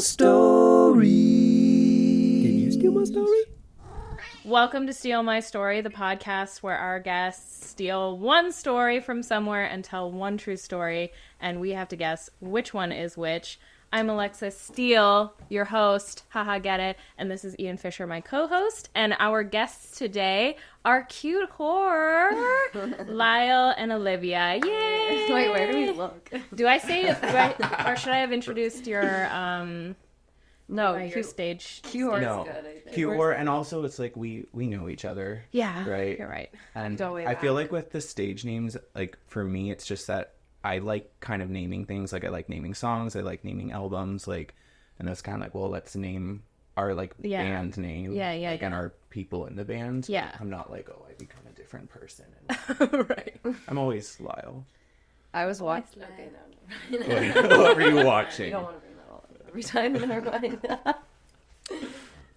story. Can you steal my story? Welcome to Steal My Story, the podcast where our guests steal one story from somewhere and tell one true story, and we have to guess which one is which. I'm Alexis Steele, your host, haha, get it, and this is Ian Fisher, my co-host, and our guests today are cute whore, Lyle and Olivia. Yay! Wait, where do we look? Or should I have introduced your, No, your stage? Cute whore No. is good, I think. Cute or, and also it's like we know each other. Yeah, Right? you're right. And Go way I feel back. like with the stage names, like for me, it's just that I like kind of naming things. Like I like naming songs. I like naming albums. Like, and it's kind of like, well, let's name our band name. Yeah, yeah, like, and our people in the band. Yeah. I'm not like, oh, I become a different person. Right. I'm always Lyle. I was watching. Okay, no. What were you I watching? don't want to bring that all up every time. Never mind.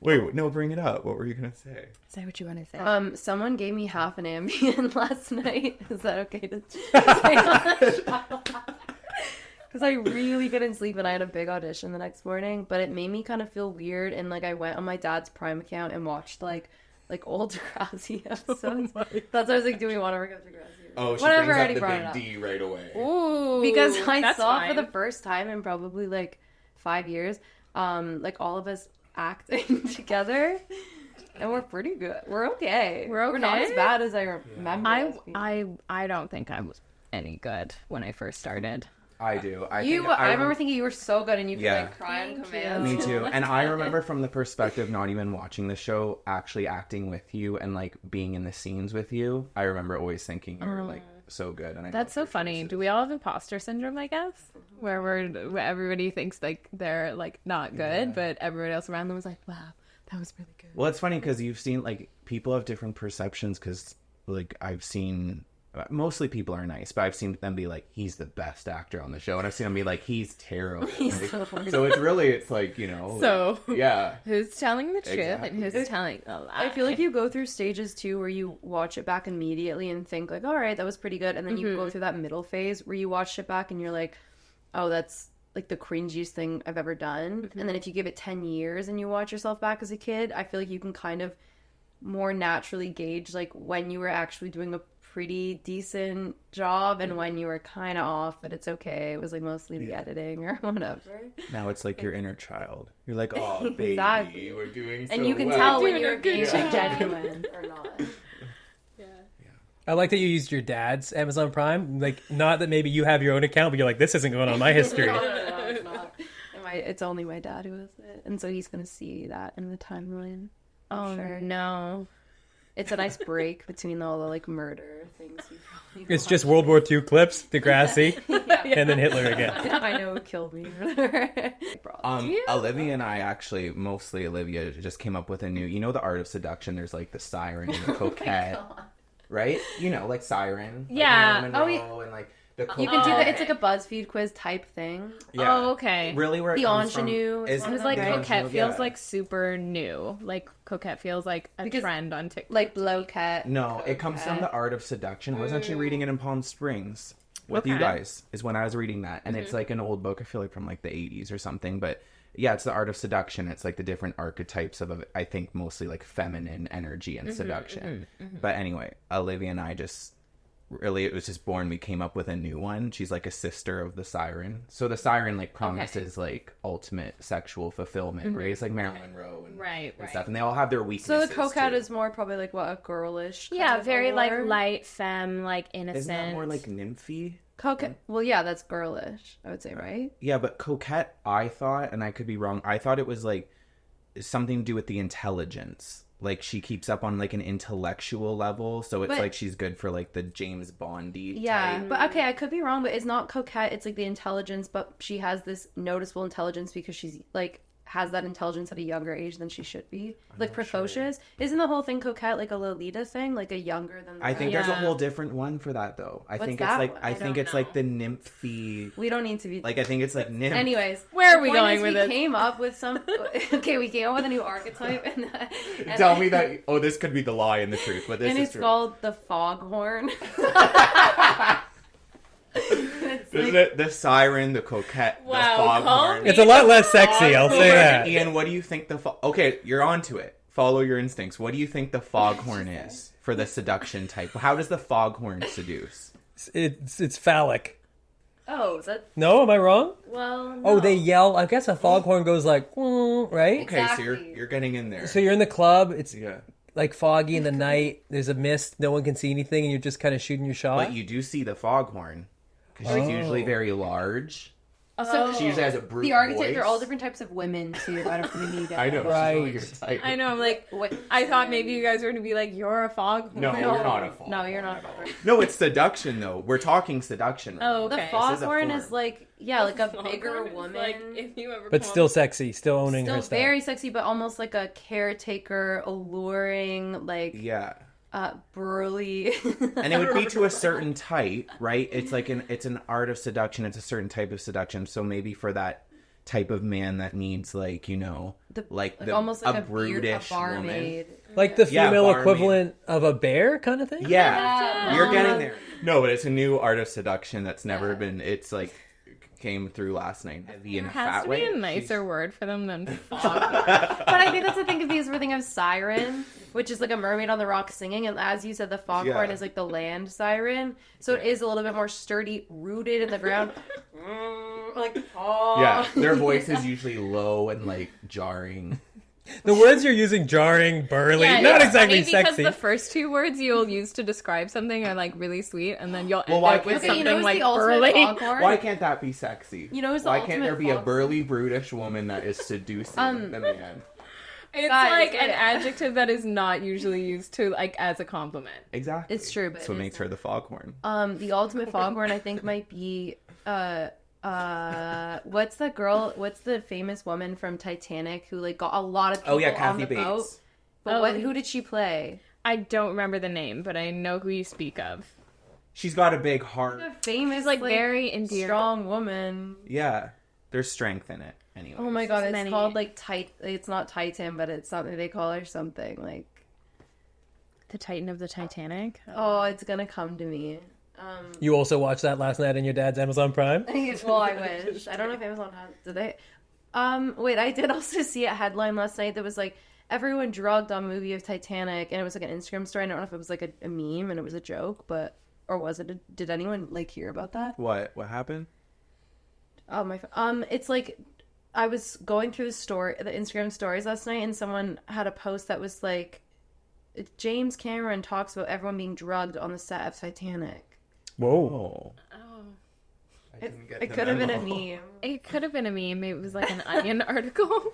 Wait, no, bring it up. What were you gonna say? Say what you want to say. Someone gave me half an Ambien last night. Is that okay to say on the show? Because I really couldn't sleep and I had a big audition the next morning, but it made me kind of feel weird. And like I went on my dad's Prime account and watched like old Degrassi episodes. That's what I was like, do we want to recount Degrassi? Oh, she Whatever, brings I already up the brought big it up. D right away. Ooh, Because I that's saw fine. for the first time in probably like 5 years, like all of us acting together, and we're pretty good. We're okay. We're We're not okay? as bad as I remember. us being. I don't think I was any good when I first started. I do. I remember thinking you were so good, and you could Yeah. like cry on Thank command. Me too. And I remember from the perspective, not even watching the show, actually acting with you and like being in the scenes with you. I remember always thinking you were like so good. And I That's so loved your funny. choices. Do we all have imposter syndrome, I guess? Where everybody thinks like they're like not good, Yeah. but everybody else around them was like, wow, that was really good. Well, it's funny because you've seen like people have different perceptions because like I've seen. Mostly people are nice, but I've seen them be like, he's the best actor on the show. And I've seen them be like, he's terrible. He's Like, so horrible. so it's like, you know. So yeah. who's telling the truth Exactly. and who's telling a lie? I feel like you go through stages too where you watch it back immediately and think like, all right, that was pretty good, and then you go through that middle phase where you watch it back and you're like, oh, that's like the cringiest thing I've ever done. And then if you give it 10 years and you watch yourself back as a kid, I feel like you can kind of more naturally gauge like when you were actually doing a pretty decent job and when you were kind of off, but it's okay. It was like mostly the editing or whatever. Now it's like your inner child. You're like, oh, baby, Exactly. we're doing so And you can well. tell when Doing you're a good being job. genuine or not. I like that you used your dad's Amazon Prime. Like, not that maybe you have your own account, but you're like, this isn't going on my history. No, it's not. It's only my dad who has it, and so he's gonna see that in the timeline. oh sure. no. It's a nice break between all the like murder things you probably It's just World War II clips, Degrassi, and then Hitler again. I know who killed me. Olivia and I actually, mostly Olivia, just came up with a new, you know, the Art of Seduction. There's like the siren and the coquette, right? You know, like siren. like Yeah. Marilyn Oh, Monroe and like the coquette. You can do Oh, that. It's okay. like a BuzzFeed quiz type thing. Yeah. Oh, okay. Really, where it The comes from ingenue is one Because of like them, the right? coquette ingenue, feels yeah. like super new. Like coquette feels like a Because, trend on TikTok. Like bloquette. No, it comes from the Art of Seduction. I was actually reading it in Palm Springs with you Okay. guys, is when I was reading that. And it's like an old book, I feel like from like the 80s or something. But yeah, it's the Art of Seduction. It's like the different archetypes of, I think, mostly like feminine energy and seduction. But anyway, Olivia and I just, really, it was just born. We came up with a new one. She's like a sister of the siren. So the siren like promises like ultimate sexual fulfillment, right? It's like Marilyn Monroe and, Right, and stuff. And they all have their weaknesses. So the coquette too. is more probably like what, a girlish. kind Yeah, of very like allure? light femme, like innocent. Isn't that more like nymphy? Coquette. Well, yeah, that's girlish. I would say, right? Yeah, but coquette, I thought, and I could be wrong, I thought it was like something to do with the intelligence. Like she keeps up on like an intellectual level, so it's But- like she's good for like the James Bondy Yeah, type. but okay, I could be wrong, but it's not coquette. It's like the intelligence, but she has this noticeable intelligence because she's like has that intelligence at a younger age than she should be. Like precocious. Isn't the whole thing coquette like a Lolita thing? Like a younger than the I think there's a Yeah. whole different one for that though. I What's think that it's like one? I I think don't it's like the nymphy. we don't need to be Like I think it's like nymph. anyways. Where are the we point going is with we this? came up with some okay, we came up with a new archetype and Tell me that. Oh, this could be the lie and the truth, but this and is it's true. called the foghorn. It's Isn't it the siren, the coquette, Wow, the call foghorn? me. It's a lot less sexy, I'll say that. Ian, what do you think okay, you're onto it. Follow your instincts. What do you think the foghorn is for the seduction type? How does the foghorn seduce? It's phallic. Oh, is that... No, am I wrong? Well, no. Oh, they yell. I guess a foghorn goes like, right? Okay, so Exactly. you're getting in there. So you're in the club. It's Yeah. like foggy in the night. There's a mist. No one can see anything, and you're just kind of shooting your shot. But you do see the foghorn. Because she's usually very large. So She usually has a brute the archetype, voice. they're all different types of women, too. I don't really need that. I know. Right. She's really your type. I know. I'm like, What? I thought maybe you guys were gonna be like, you're a foghorn. No, you're not a foghorn. No, you're not a foghorn. No, it's seduction, though. We're talking seduction. Right Oh, now. okay. The This foghorn form. is like, yeah, like a Foghorn bigger is woman. like, if you ever but come still up- sexy. Still owning Still her stuff. very sexy, but almost like a caretaker, alluring, like Yeah. burly. And it would be to a certain type, right? It's like it's an art of seduction. It's a certain type of seduction. So maybe for that type of man that needs like, almost like a brutish woman. barmaid. Like the Yeah, female barmaid. equivalent of a bear kind of thing? Yeah, you're getting there. No, but it's a new art of seduction that's never been. It's like came through last night. Heavy in a Has fat to way. be a nicer word for them than fog. But I think that's the thing, because we're thinking of siren, which is like a mermaid on the rock singing, and as you said, the foghorn Yeah. is like the land siren, so it is a little bit more sturdy, rooted in the ground. Like, oh. Yeah, their voice is usually low and like jarring. The words you're using, jarring, burly, Yeah, not it's exactly funny because sexy. the first two words you'll use to describe something are like really sweet, and then you'll end why up with can't- Okay, you know something who's like the ultimate burly. foghorn? Why can't that be sexy? You know who's the Why can't there ultimate be a foghorn? burly, brutish woman that is seducing the man? It's Guys, like wait. an adjective that is not usually used to like as a compliment. Exactly. It's true, but That's what it makes is her the foghorn. The ultimate foghorn, I think, might be what's the girl? What's the famous woman from Titanic who like got a lot of people Oh yeah, on Kathy the boat? Bates. But who did she play? I don't remember the name, but I know who you speak of. She's got a big heart. A famous, Like, very endearing. strong woman. Yeah, there's strength in it. Anyway. Oh my god, it's Many. called like It's not Titan, but it's something they call her something like. The Titan of the Titanic. Oh, it's gonna come to me. You also watched that last night on your dad's Amazon Prime? Well, I wish. I don't know if Amazon has. Did they? Wait, I did also see a headline last night that was like, everyone drugged on movie of Titanic, and it was like an Instagram story. I don't know if it was like a meme and it was a joke, but or was it? Did anyone like hear about that? What happened? Oh my. It's like I was going through the Instagram stories last night, and someone had a post that was like, James Cameron talks about everyone being drugged on the set of Titanic. Whoa. Oh. It could have been a meme. It could have been a meme. Maybe it was like an Onion article.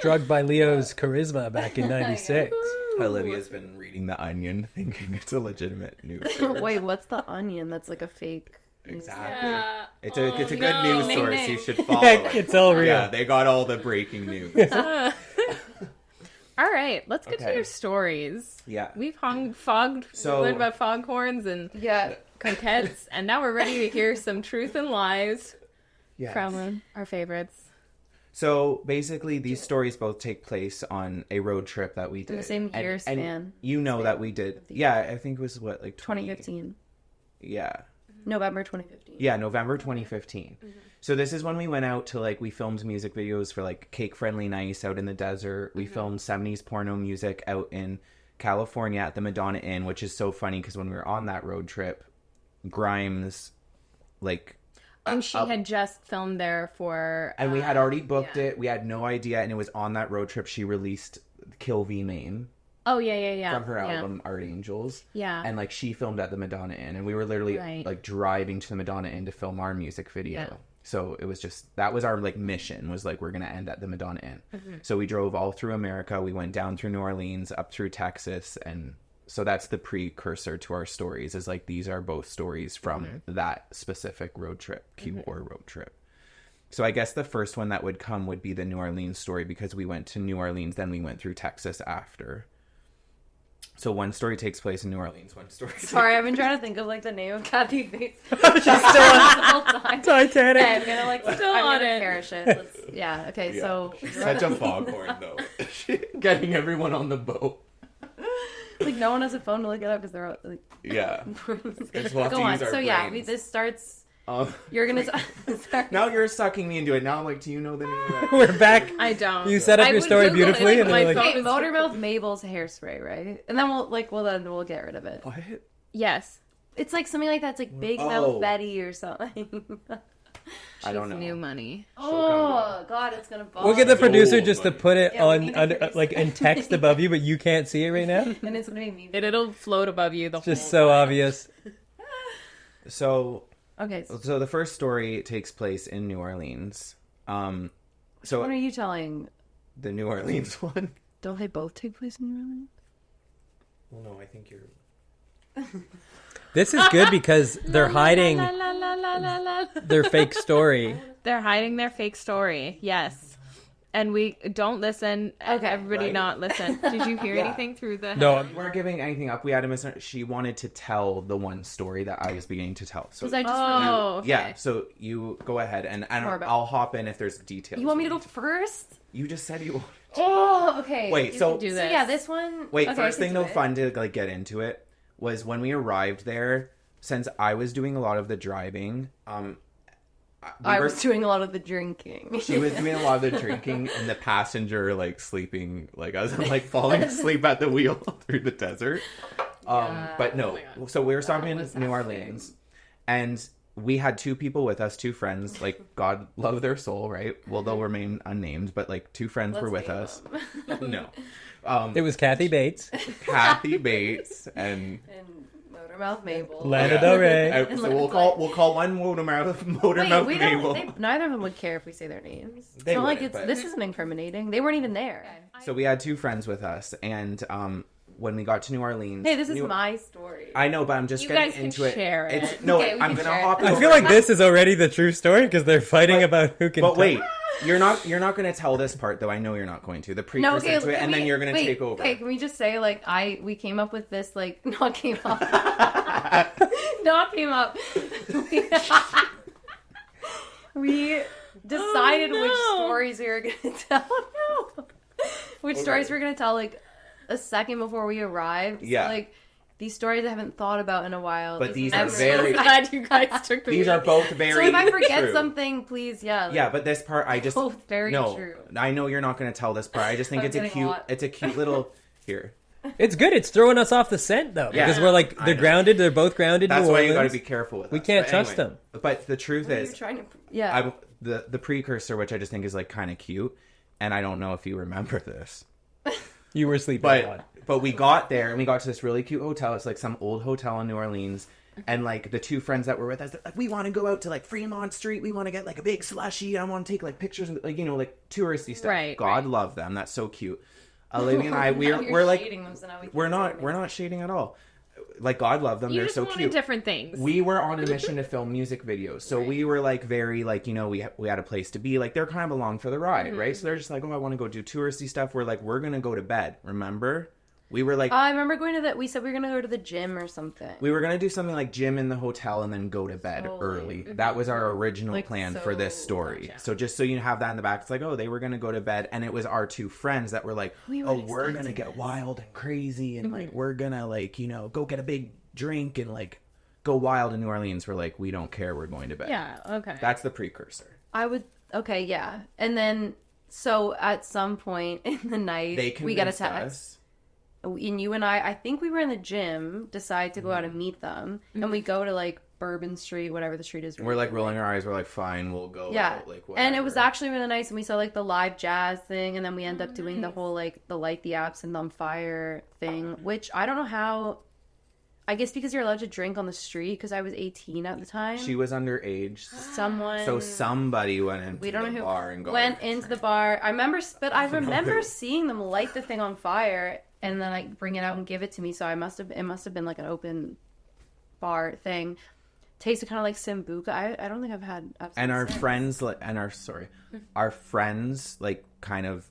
Drugged by Leo's charisma back in 96. Olivia's been reading The Onion, thinking it's a legitimate news source. Wait, what's the Onion? That's like a fake. Exactly. Yeah. It's a good no. news Ning, source. ning. You should follow Yeah, it. it's all real. Yeah, they got all the breaking news. All right, let's get to Okay. your stories. Yeah. We've learned about foghorns and Yeah. coquettes, and now we're ready to hear some truth and lies Yes. from our favorites. So basically, these stories both take place on a road trip that we did. the same year And span. you know that we did. Yeah, I think it was what, like 2015. Yeah. November 2015. Yeah, November 2015. So this is when we went out to we filmed music videos for Cake Friendly Nice out in the desert. We filmed 70s porno music out in California at the Madonna Inn, which is so funny because when we were on that road trip, Grimes And she had just filmed there for... and we had already booked it. We had no idea, and it was on that road trip she released Kill V Name Oh, yeah. from her album Art Angels. Yeah. And she filmed at the Madonna Inn, and we were literally Right. driving to the Madonna Inn to film our music video. Yeah. So it was just, that was our mission, was we're going to end at the Madonna Inn. Mm-hmm. So we drove all through America. We went down through New Orleans, up through Texas. And so that's the precursor to our stories, is these are both stories from that specific road trip, Q4 road trip. So I guess the first one that would come would be the New Orleans story, because we went to New Orleans, then we went through Texas after. So one story takes place in New Orleans, one story. Sorry, I've been trying to think of the name of Kathy Bates. She's still on Titanic. Okay, I'm gonna Still I'm on gonna it. perish it. Okay, so Such a foghorn, though. Getting everyone on the boat. Like no one has a phone to look it up because they're all, like. Yeah. Go on. So yeah, this starts. You're gonna. Now you're sucking me into it. Now I'm like, do you know the name of that? We're back. I don't. You set up I your would story Google it, beautifully, and my we're like, phone Okay, is- Motormouth Mabel's hairspray, right? And then we'll get rid of it. What? Yes. It's like something like that's like Big Oh. Mouth Betty or something. I don't know. New money. Oh God, it's gonna bother. we'll get the Oh, producer just to buddy. put it Yeah, we on need to under produce like in it. text above you, but you can't see it right now. And it's gonna be me. It'll float above you the whole Just so obvious. So Okay. the first story takes place in New Orleans. So What are you telling? the New Orleans one. Don't they both take place in New Orleans? Well, no, I think you're. This is good because they're hiding La, la, la, la, la, la. their fake story. They're hiding their fake story. Yes. And we don't listen. Okay, Everybody right? not listen. Did you hear Yeah. anything through the... No, We weren't giving anything up. We had a She wanted to tell the one story that I was beginning to tell. So Because I just Oh, okay. yeah. So you go ahead and More about- I'll hop in if there's details. you want me to go first? You just said you. Oh, okay. Wait. You So can do So this. yeah, this one. wait. okay, First I can thing do though, it. fun to like get into it was when we arrived there. Since I was doing a lot of the driving, I was doing a lot of the drinking. She was doing a lot of the drinking, and the passenger like sleeping, like I was like falling asleep at the wheel through the desert. But no, so we were stopping in New Orleans, and we had two people with us, two friends. Like God love their soul, right? Well, they'll remain unnamed, but like two friends were with us. No, it was Kathy Bates, Kathy Bates and. And Motormouth Mabel. Lana Del Rey. So we'll call one Motormouth Wait, Mabel. neither of them would care if we say their names. They It's not like wouldn't, but- this isn't incriminating. They weren't even there. So we had two friends with us, and when we got to New Orleans, Hey, this is my story. I know, but I'm just You getting guys can into it. share it. It's no, Okay, we I'm can gonna share hop. it. I feel like this is already the true story because they're fighting about who can. But wait, you're not gonna tell this part though. I know you're not going to the precursor to it, and then you're gonna take over. Okay, can we just say like we came up with this like not came up. Not came up. We decided which no. stories we were gonna tell. No. Which stories we were gonna tell like a second before we arrived. Yeah. So, like these stories I haven't thought about in a while. But these are memories. very- glad you guys took the These are both very. So if I forget true. something, please, yeah. Like, Yeah, but this part I just both very no. true. I know you're not gonna tell this part. I just think I'm it's a getting cute. hot. It's a cute little here. It's good. It's throwing us off the scent though Yeah. because we're like I they're know. grounded. They're both grounded. That's New why you got to Orleans. be careful with. We us. can't But trust anyway, them. But the truth You're is, trying to, yeah. the precursor, which I just think is like kind of cute, and I don't know if you remember this. You were sleeping a lot. But we got there and we got to this really cute hotel. It's like some old hotel in New Orleans. And like the two friends that were with us, they're like, we want to go out to like Fremont Street. We want to get like a big slushie. I want to take like pictures, and, like like touristy stuff. Right, God right. love them. That's so cute. Olivia and I, Now you're we're like, shading them, so now we we're can't not shading at all. Like God love them. You They're just so wanted cute. different things. We were on a mission to film music videos, so we were like very like we had a place to be. Like they're kind of along for the ride, right? So they're just like, oh, I want to go do touristy stuff. We're like, we're gonna go to bed. Remember? We were like, I remember going to that. We said we were gonna go to the gym or something. we were gonna do something like gym in the hotel and then go to bed So early. That was our original Like, plan so- for this story. So just so you have that in the back, it's like, oh, they were gonna go to bed, and it was our two friends that were like, We oh, weren't we're gonna expecting get wild and crazy, and like we're gonna like go get a big drink and like go wild in New Orleans. We're like, we don't care, we're going to bed. Yeah, okay. That's the precursor. I would. Okay, yeah. And then, so at some point in the night, They we get a convinced text. us. And you and I think we were in the gym, decide to go out and meet them. And we go to like Bourbon Street, whatever the street is. We're like rolling our eyes. We're like, fine, we'll go. Yeah. out, like, whatever. And it was actually really nice. And we saw like the live jazz thing. And then we end up doing the whole like the light the absinthe on fire thing, which I don't know how. I guess because you're allowed to drink on the street because I was 18 at the time. She was underage, Someone. so somebody went into We don't know the who bar and got went into the bar. I remember, but I remember who. seeing them light the thing on fire and then like bring it out and give it to me. So it must have been like an open bar thing. Tasted kind of like Sambuca. I don't think I've had. Absinthe And our since. friends, our friends, like kind of.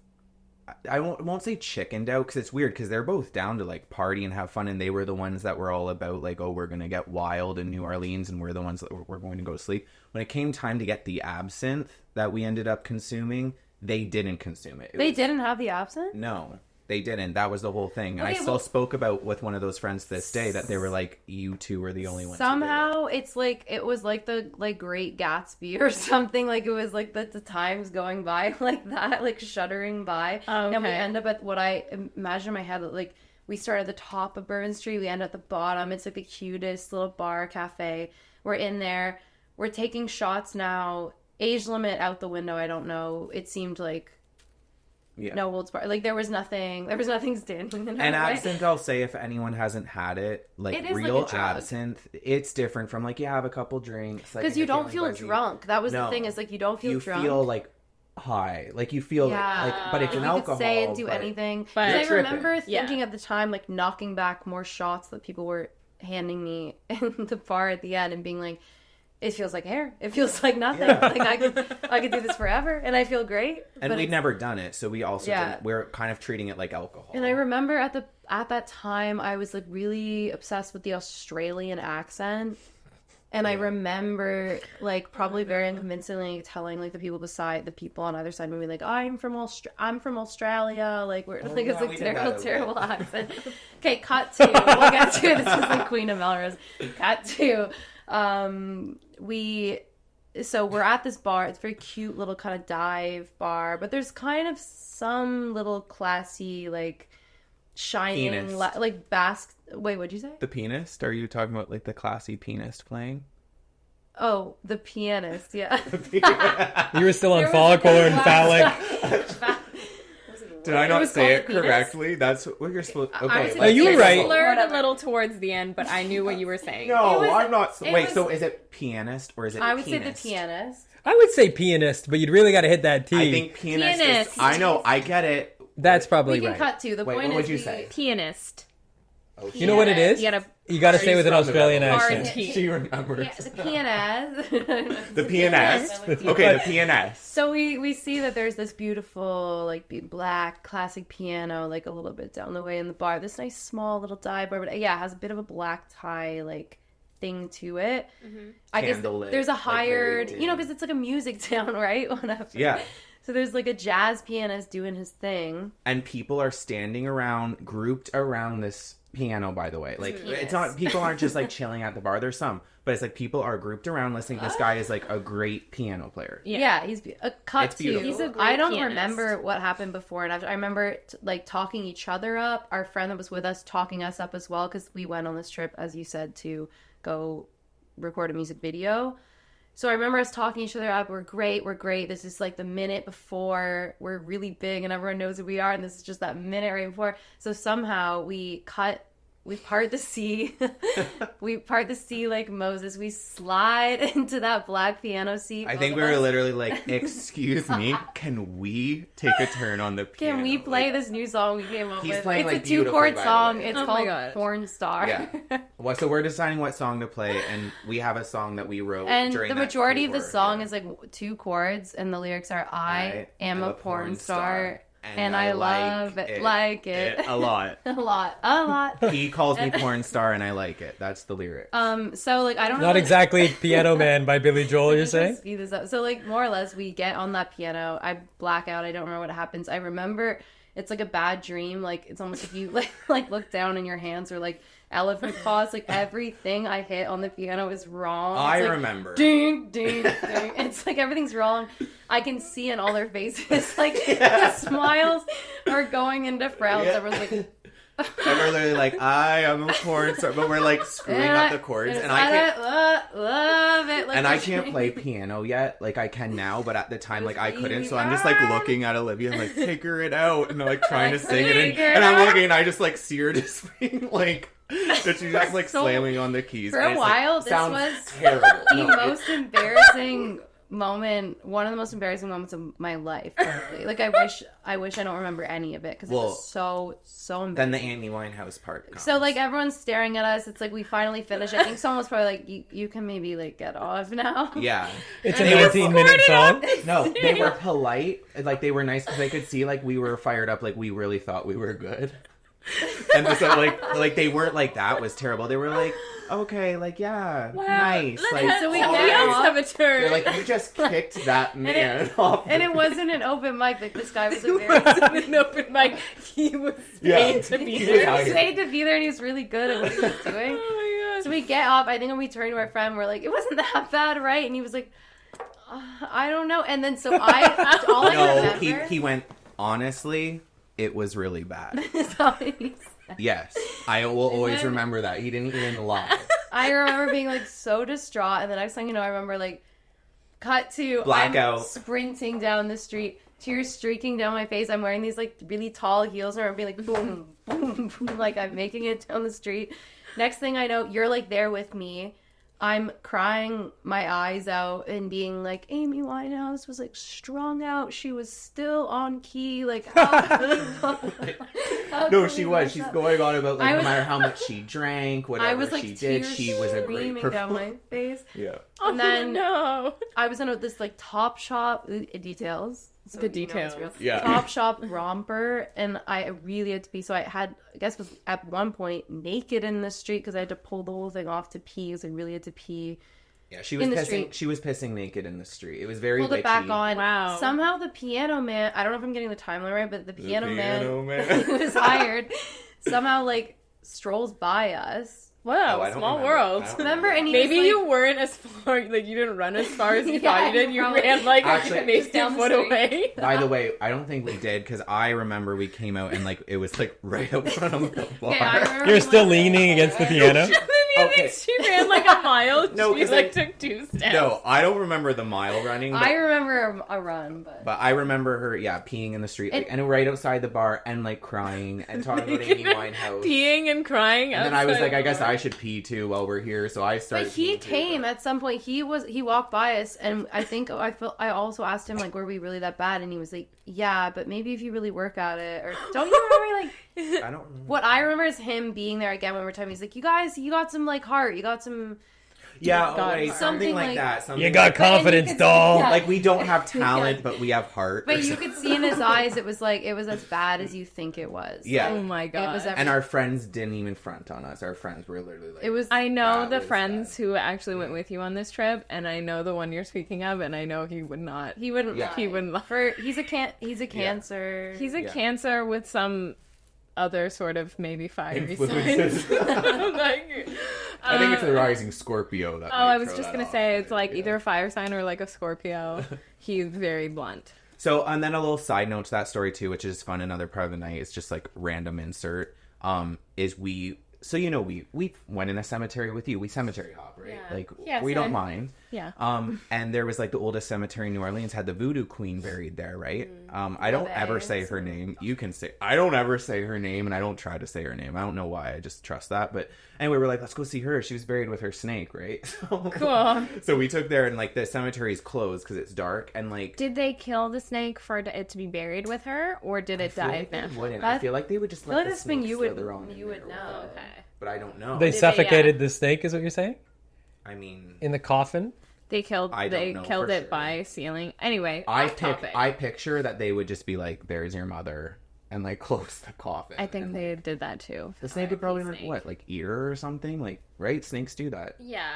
I won't say chickened out because it's weird because they're both down to like party and have fun, and they were the ones that were all about like, oh, we're gonna get wild in New Orleans, and we're the ones that we're going to go to sleep. When it came time to get the absinthe that we ended up consuming, they didn't consume it. They didn't have the absinthe. No, They didn't. That was the whole thing. And I still spoke about with one of those friends to this day that they were like, you two were the only ones. Somehow it's like it was like the Great Gatsby or something. Like it was like the times going by like that, like shuddering by. Okay. And we end up at what I imagine in my head, like we start at the top of Bourbon Street, we end at the bottom. It's like the cutest little bar cafe. We're in there. We're taking shots now. Age limit out the window. I don't know. It seemed like. Yeah. No holds barred. Like there was nothing standing in And our way. absinthe, I'll say, if anyone hasn't had it, like It is real like a drug. absinthe, it's different from like you have a couple drinks. Because you don't feel drunk. That was the thing, is like you don't feel drunk. You feel like high. Like you feel like, but it's an you alcohol. could say and do anything. But I tripping. remember thinking at the time, like knocking back more shots that people were handing me in the bar at the end and being like, it feels like air. It feels like nothing. Like I could do this forever, and I feel great. And we'd never done it, so we also Yeah. we're kind of treating it like alcohol. And I remember at that time, I was like really obsessed with the Australian accent, and I remember like probably very unconvincingly telling like the people on either side, maybe like I'm from Australia, like we're like it's like terrible accent. Okay, cut to we'll get to it. This is like Queen of Melrose. Cut to. We're at this bar. It's a very cute little kind of dive bar, but there's kind of some little classy, like shining, like basque. Wait, what'd you say? The pianist? Are you talking about like the classy pianist playing? Oh, the pianist. Yeah. You were still on follicular and phallic. Did I not say it correctly? That's what you're supposed. Okay, No, you were right. Slurred a little towards the end, but I knew what you were saying. No, I'm not. Wait, so is it pianist or is it? I would pianist? say the pianist. I would say pianist, but you'd really got to hit that T. I think pianist. Pianist. I know. I get it. That's probably We can right. cut to the Wait, point. what is would you say? Pianist. Oh, You know what it is? You You got to say with an from the Australian Netherlands. accent. She remembers. Yeah, the pianist. The pianist. Okay, the pianist. So we see that there's this beautiful, like, black classic piano, like, a little bit down the way in the bar. This nice small little dive bar, but yeah, it has a bit of a black tie, like, thing to it. Mm-hmm. I guess Candlelit, there's a like, hired, very you know, because it's like a music town, right? Whatever. Yeah. So there's like a jazz pianist doing his thing. And people are standing around, grouped around this piano, by the way. Like, it's not, people aren't just like chilling at the bar. There's some, but it's like people are grouped around listening. This guy is like a great piano player. Yeah, he's a cut It's to. beautiful. He's a great I don't pianist. remember what happened before and after. I remember like talking each other up. Our friend that was with us talking us up as well because we went on this trip, as you said, to go record a music video. So I remember us talking each other up. We're great. This is like the minute before we're really big and everyone knows who we are. And this is just that minute right before. So somehow we part the sea. We part the sea like Moses. We slide into that black piano seat. I think we were literally like, excuse me, can we take a turn on the piano? Can we play Like, this new song we came up He's with? playing, It's like, a 2-chord beautifully, by the song. way. It's Oh my called God. Porn Star. Yeah. Well, so we're deciding what song to play, and we have a song that we wrote And during the that majority of the tour. song is like 2 chords, and the lyrics are I am a porn star, and I love it, like it. a lot. a lot. He calls me porn star, and I like it. That's the lyric. So like I don't know. Not exactly Piano Man by Billy Joel, you're Let's saying? speed this up. So like more or less, we get on that piano. I black out. I don't remember what happens. I remember it's like a bad dream. Like it's almost like you like look down and your hands are like elephant paws. Like everything I hit on the piano is wrong. It's I like, remember. Ding, ding, ding. It's like everything's wrong. I can see in all their faces, like the smiles are going into frowns. Yeah. Everyone's like, And we're literally like, I am a porn star, but we're like screwing up the chords, and I can't. love it. Like, And I can't play piano yet. Like I can now, but at the time, like I couldn't. So I'm just like looking at Olivia and like figure it out, and like trying to sing it, and I'm looking, and I just like see her just being like that she's just like So, slamming on the keys. for and a it's, like, while, this sounds was terrible. the No, most embarrassing moment, one of the most embarrassing moments of my life, probably. Like I wish I don't remember any of it because it was so embarrassing. Then the Amy Winehouse part comes. So like everyone's staring at us. It's like we finally finish. I think someone was probably like, you can maybe like get off now. Yeah. It's a They were 19-minute song. No, they were polite. Like they were nice because they could see like we were fired up. Like we really thought we were good. And so like they weren't like that was terrible. They were like, okay, like yeah, nice. Like So we all get wheels off. have a turn. they're like, you just kicked that man off. And it wasn't an open mic. Like this guy was a very an open mic. He was paid to be He there. was out he here. paid to be there, and he was really good at what he was doing. Oh my god. So we get off. I think when we turned to our friend, we're like, it wasn't that bad, right? And he was like, I don't know. And then so all I No, remember he went, honestly, it was really bad. is all he said. Yes. I will always then- remember that. He didn't even lie. I remember being like so distraught, and the next thing you know, I remember like cut to Blackout. I'm sprinting down the street, tears streaking down my face. I'm wearing these like really tall heels, and I'm being like boom, boom, boom, like I'm making it down the street. Next thing I know, you're like there with me. I'm crying my eyes out and being like, Amy Winehouse was like strung out. She was still on key. Like, No, she was. She's going on about like I no was- matter how much she drank, I whatever was like she did, tears she was a great streaming down performer. my face. Yeah. Oh And then no. I was in this like Top Shop details. So The you know it's details. real. Yeah. Top Shop romper, and I really had to pee. So I guess was at one point naked in the street because I had to pull the whole thing off to pee because I really had to pee. Yeah, she was In the pissing. street. She was pissing naked in the street. It was very Pulled it back bitchy. on. Wow. Somehow the piano man. I don't know if I'm getting the timeline right, but the piano man who man. was hired somehow like strolls by us. Wow, Oh, I don't small remember. world. I don't Remember, and he Maybe was, like, you weren't as far, like you didn't run as far as you Yeah, thought you did. You probably. ran like Actually, maybe just down the foot street. away. By the way, I don't think we did because I remember we came out and like it was like right up front of the bar. Okay, I remember You're we still went- leaning against the piano. And then you Okay. think she ran like a mile. No, she 'cause like I- took 2 steps. No, I don't remember the mile running. But, I remember a run, but I remember her, peeing in the street like, and right outside the bar and like crying and talking about Amy Winehouse. peeing and crying. And then I was outside like, I the guess bar. I should pee too while we're here. So I started. But he peeing too, came but- at some point. He walked by us, and I think I also asked him like, were we really that bad? And he was like, yeah, but maybe if you really work at it, or don't you remember like I don't remember. what I remember is him being there again one more time. He's like, you guys, you got some like heart, you got some. Yeah, God, wait, something something like like- that. Something You got like, confidence, could- doll. yeah. like we don't have talent, but we have heart. But or you something. could see in his eyes, it was as bad as you think it was. Yeah. Oh my god. It was And our friends didn't even front on us. Our friends were literally like, It was. I know That the was friends bad. who actually went with you on this trip, and I know the one you're speaking of, and I know he would not. He wouldn't. Yeah. lie. He wouldn't lie. He's a cancer. He's a Yeah. Cancer with some other sort of maybe fiery Influences. signs. Like, I think it's a rising Scorpio. That oh, I was just gonna say it's like either a fire sign or like a Scorpio. He's very blunt. So, and then a little side note to that story too, which is fun. Another part of the night, it's just like random insert. Is we went in a cemetery with you. We cemetery hop, right? Yeah. Like Yeah, we same. don't mind. Yeah. And there was like the oldest cemetery in New Orleans had the Voodoo Queen buried there, right? I don't ever say her name. You can say I don't ever say her name, and I don't try to say her name. I don't know why. I just trust that. But anyway, we're like, let's go see her. She was buried with her snake, right? So, Cool. So we took there, and like the cemetery is closed because it's dark, and like Did they kill the snake for it to be buried with her, or did it I feel die like of they natural? wouldn't. That- I feel like they would just feel let like the that's something snake you would- slither on you in would there. know. Okay. But I don't know. They Did they, suffocated the snake, is what you're saying? I mean, In the coffin? They killed. I don't They know killed for it sure. by sealing. Anyway, off topic. I picture that they would just be like, "There's your mother," and like close the coffin. I think they did that too. the snake would probably snake. like ear or something, like right? Snakes do that. Yeah.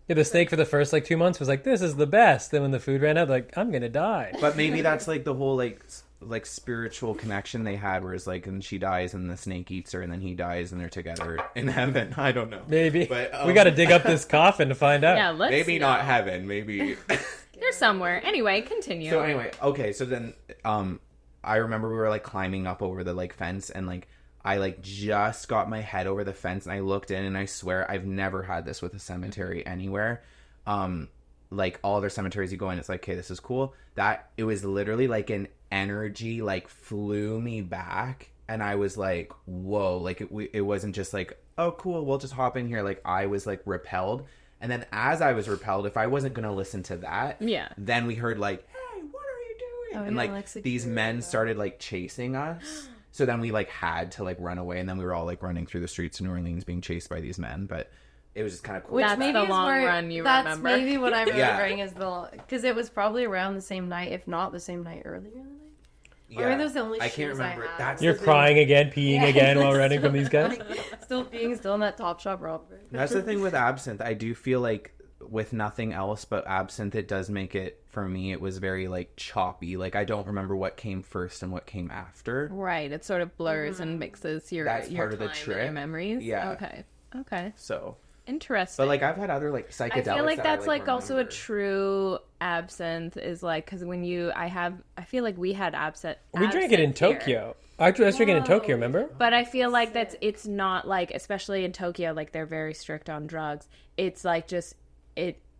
Yeah, the snake for the first like 2 months was like, this is the best. Then when the food ran out, like, I'm gonna die. But maybe that's like the whole like spiritual connection they had, where it's like, and she dies and the snake eats her, and then he dies and they're together in heaven. I don't know. Maybe. But, we gotta dig up this coffin to find out. Yeah. Let's. maybe not heaven. Maybe. They're somewhere. Anyway, continue. So anyway, okay, so then I remember we were like climbing up over the like fence, and like I like just got my head over the fence and I looked in, and I swear I've never had this with a cemetery anywhere. Like all other cemeteries you go in, it's like, okay, this is cool. That it was literally like an energy like flew me back, and I was like, whoa, like it wasn't just like, oh cool, we'll just hop in here. Like I was like repelled. And then as I was repelled, if I wasn't going to listen to that, Yeah. then we heard like, hey, what are you doing? Oh, and yeah, like like these security, men yeah. started like chasing us. So then we like had to like run away, and then we were all like running through the streets of New Orleans being chased by these men. But it was just kind of cool. Which That's maybe the is long where, run you that's remember. maybe what I'm Yeah. remembering is because it was probably around the same night, if not the same night earlier in the night. Yeah. I mean, those are the only I shoes can't remember. I have. That's You're the thing. crying again, peeing again while running from these guys. Still in that Topshop romper. That's the thing with Absinthe. I do feel like with nothing else but Absinthe, it does make it, for me, it was very like choppy. Like I don't remember what came first and what came after. Right. It sort of blurs and mixes your That's your part of the time and trick. your memories. Yeah. Okay. So, Interesting. but like I've had other like psychedelics. I feel like that that's I, like also a remember. true absinthe is like because when I feel like we had absinthe. We drank it in absinthe here. Tokyo. I was drinking it in Tokyo, remember? But I feel like it's not like, especially in Tokyo, like they're very strict on drugs. It's like just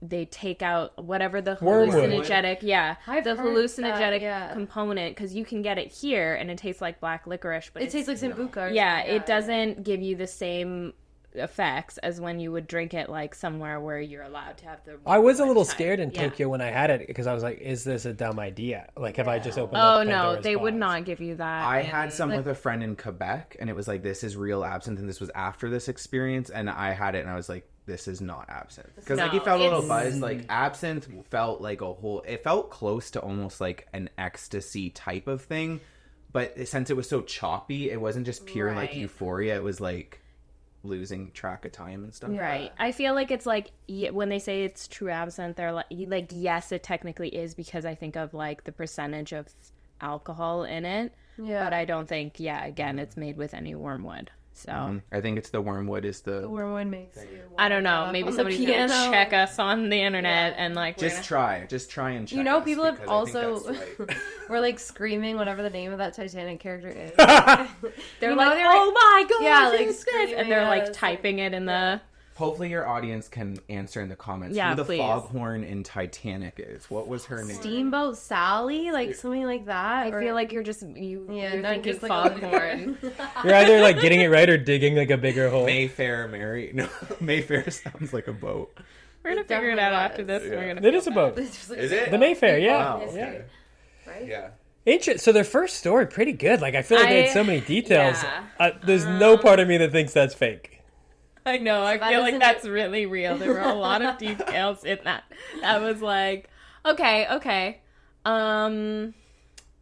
they take out whatever the Wormwood. hallucinogenic, I've the heard hallucinogenic that, yeah. component, because you can get it here and it tastes like black licorice, but It tastes like Sambuca. yeah, it doesn't give you the same effects as when you would drink it like somewhere where you're allowed to have the. I was a little time. scared in Yeah. Tokyo when I had it because I was like, is this a dumb idea? Like, have I just opened Oh up no, Pandora's they would box? not give you that. I had some with a friend in Quebec, and it was like, this is real absinthe, and this was after this experience, and I had it, and I was like, this is not absinthe. Because like, No, you felt a little it's- buzz. Like, absinthe felt like a whole, it felt close to almost like an ecstasy type of thing, but since it was so choppy, it wasn't just pure like Right. euphoria, it was like losing track of time and stuff. Right. I feel like it's like when they say it's true absinthe, they're like yes, it technically is because I think of like the percentage of alcohol in it. Yeah. But I don't think, again, it's made with any wormwood. So I think it's the wormwood is the... Wormwood makes you. I don't know. Maybe somebody's gonna check us on the internet and like Just try and check. You know, us, people have because I think also that's right. were like screaming whatever the name of that Titanic character is. they're You like, know, they're oh my god, yeah, like it's this, screaming, and they're like it's typing it in the. Hopefully your audience can answer in the comments Yeah, who the please. foghorn in Titanic is. What was her name? Steamboat Sally, like something like that. I feel like you're just Yeah, you're not thinking just like foghorn. You're either like getting it right or digging like a bigger hole. Mayfair Mary. No, Mayfair sounds like a boat. We're gonna figure it out after this. And we're gonna It is a boat. Is Is it? The Mayfair, yeah. Wow. Yeah. right? Yeah. So their first story, pretty good. Like, I feel like they had so many details. yeah. There's no part of me that thinks that's fake. I know. I that feel like isn't that's really real. There were a lot of details in that. That was like, okay.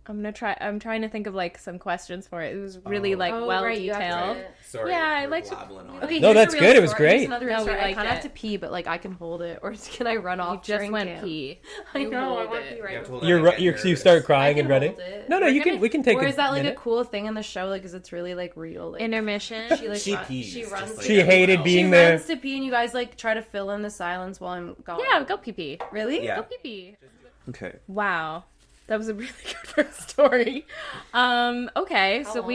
I'm trying to think of like some questions for it. It was really like well right, you have to detailed. write it. Sorry. Yeah, I we're like to- blabbling on. Okay, No, here's that's a real good. It was story. great. Here's another real No, we story. I liked kind of it. have to pee, but like I can hold it, or can I run You off? just during went camp? pee. I You know. I hold want it. to be You right. have to hold You that you nervous. start I crying can and running. hold it. No, We're you gonna- can take Or a is that like minute. a cool thing in the show? Like, because it's really like real. Like Intermission. she like She run- pees. She just runs. like She everyone hated else. being She there. runs to pee, and you guys like try to fill in the silence while I'm gone. Yeah, go pee pee. Really? Yeah. Go pee pee. Okay. Wow. That was a really good first story. Okay, so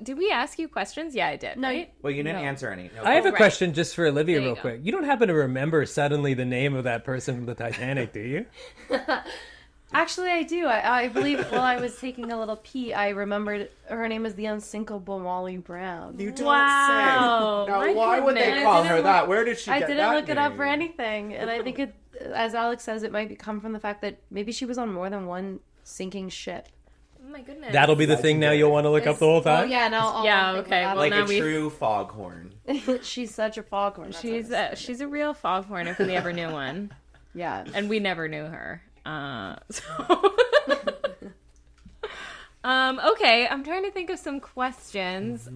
did we ask you questions? Yeah, I did. No, right? Well, you didn't No. answer any. No, I have a right. question just for Olivia There you real go. quick. You don't happen to remember suddenly the name of that person from the Titanic, do you? Actually, I do. I believe while I was taking a little pee, I remembered her name is the unsinkable Molly Brown. You don't Wow. say. Now, My why would they goodness. call I her didn't that? Where did she I get didn't that look it up name? for anything, and I think it, as Alex says, it might come from the fact that maybe she was on more than one sinking ship. Oh my goodness. That'll be the thing now you'll want to look up the whole time? Oh yeah, no. Yeah, okay, well, Like now a we- true foghorn. She's such a foghorn. That's what She's a real foghorn if we ever knew one, yeah. and we never knew her. Okay, I'm trying to think of some questions.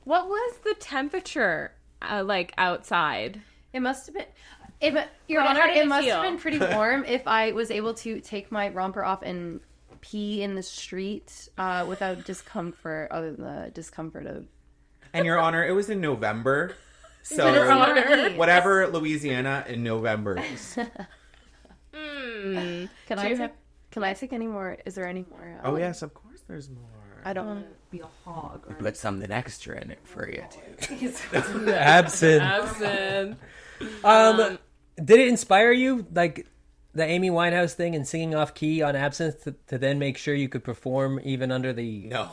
What was the temperature like outside? It must have been. Your How Honor, did it it must feel? have been pretty warm if I was able to take my romper off and pee in the street without discomfort, other than the discomfort of. And Your Honor, it was in November. So But it's not me. whatever Louisiana in November is. Can Do I you take? have- Can I take any more? Is there any more? Oh yes, of course there's more. I don't want to be a hog. Or Put something extra in it for you too. Absinthe. Absinthe. Did it inspire you, like the Amy Winehouse thing and singing off key on Absinthe to then make sure you could perform even under the... No.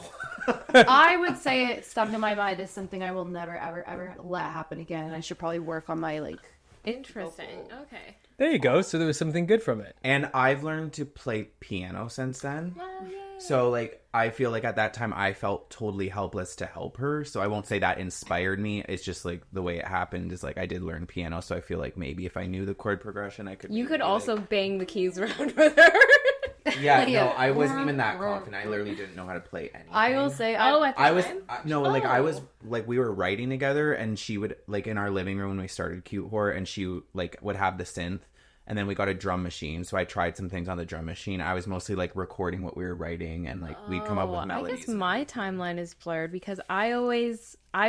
I would say it stuck in my mind as something I will never, ever, ever let happen again. I should probably work on my like. Interesting. Okay. There you go. So there was something good from it. And I've learned to play piano since then. Well, yay. So, like, I feel like at that time I felt totally helpless to help her. So I won't say that inspired me. It's just, like, the way it happened is, like, I did learn piano. So I feel like maybe if I knew the chord progression, I could... You maybe, could like- also bang the keys around with her. Yeah, no, I wasn't even that confident. I literally didn't know how to play anything. I will say, at the I was time? I was like, we were writing together, and she would like in our living room when we started Cute Whore, and she like would have the synth, and then we got a drum machine. So I tried some things on the drum machine. I was mostly like recording what we were writing, and like we'd come up with melodies. I guess my timeline is blurred because I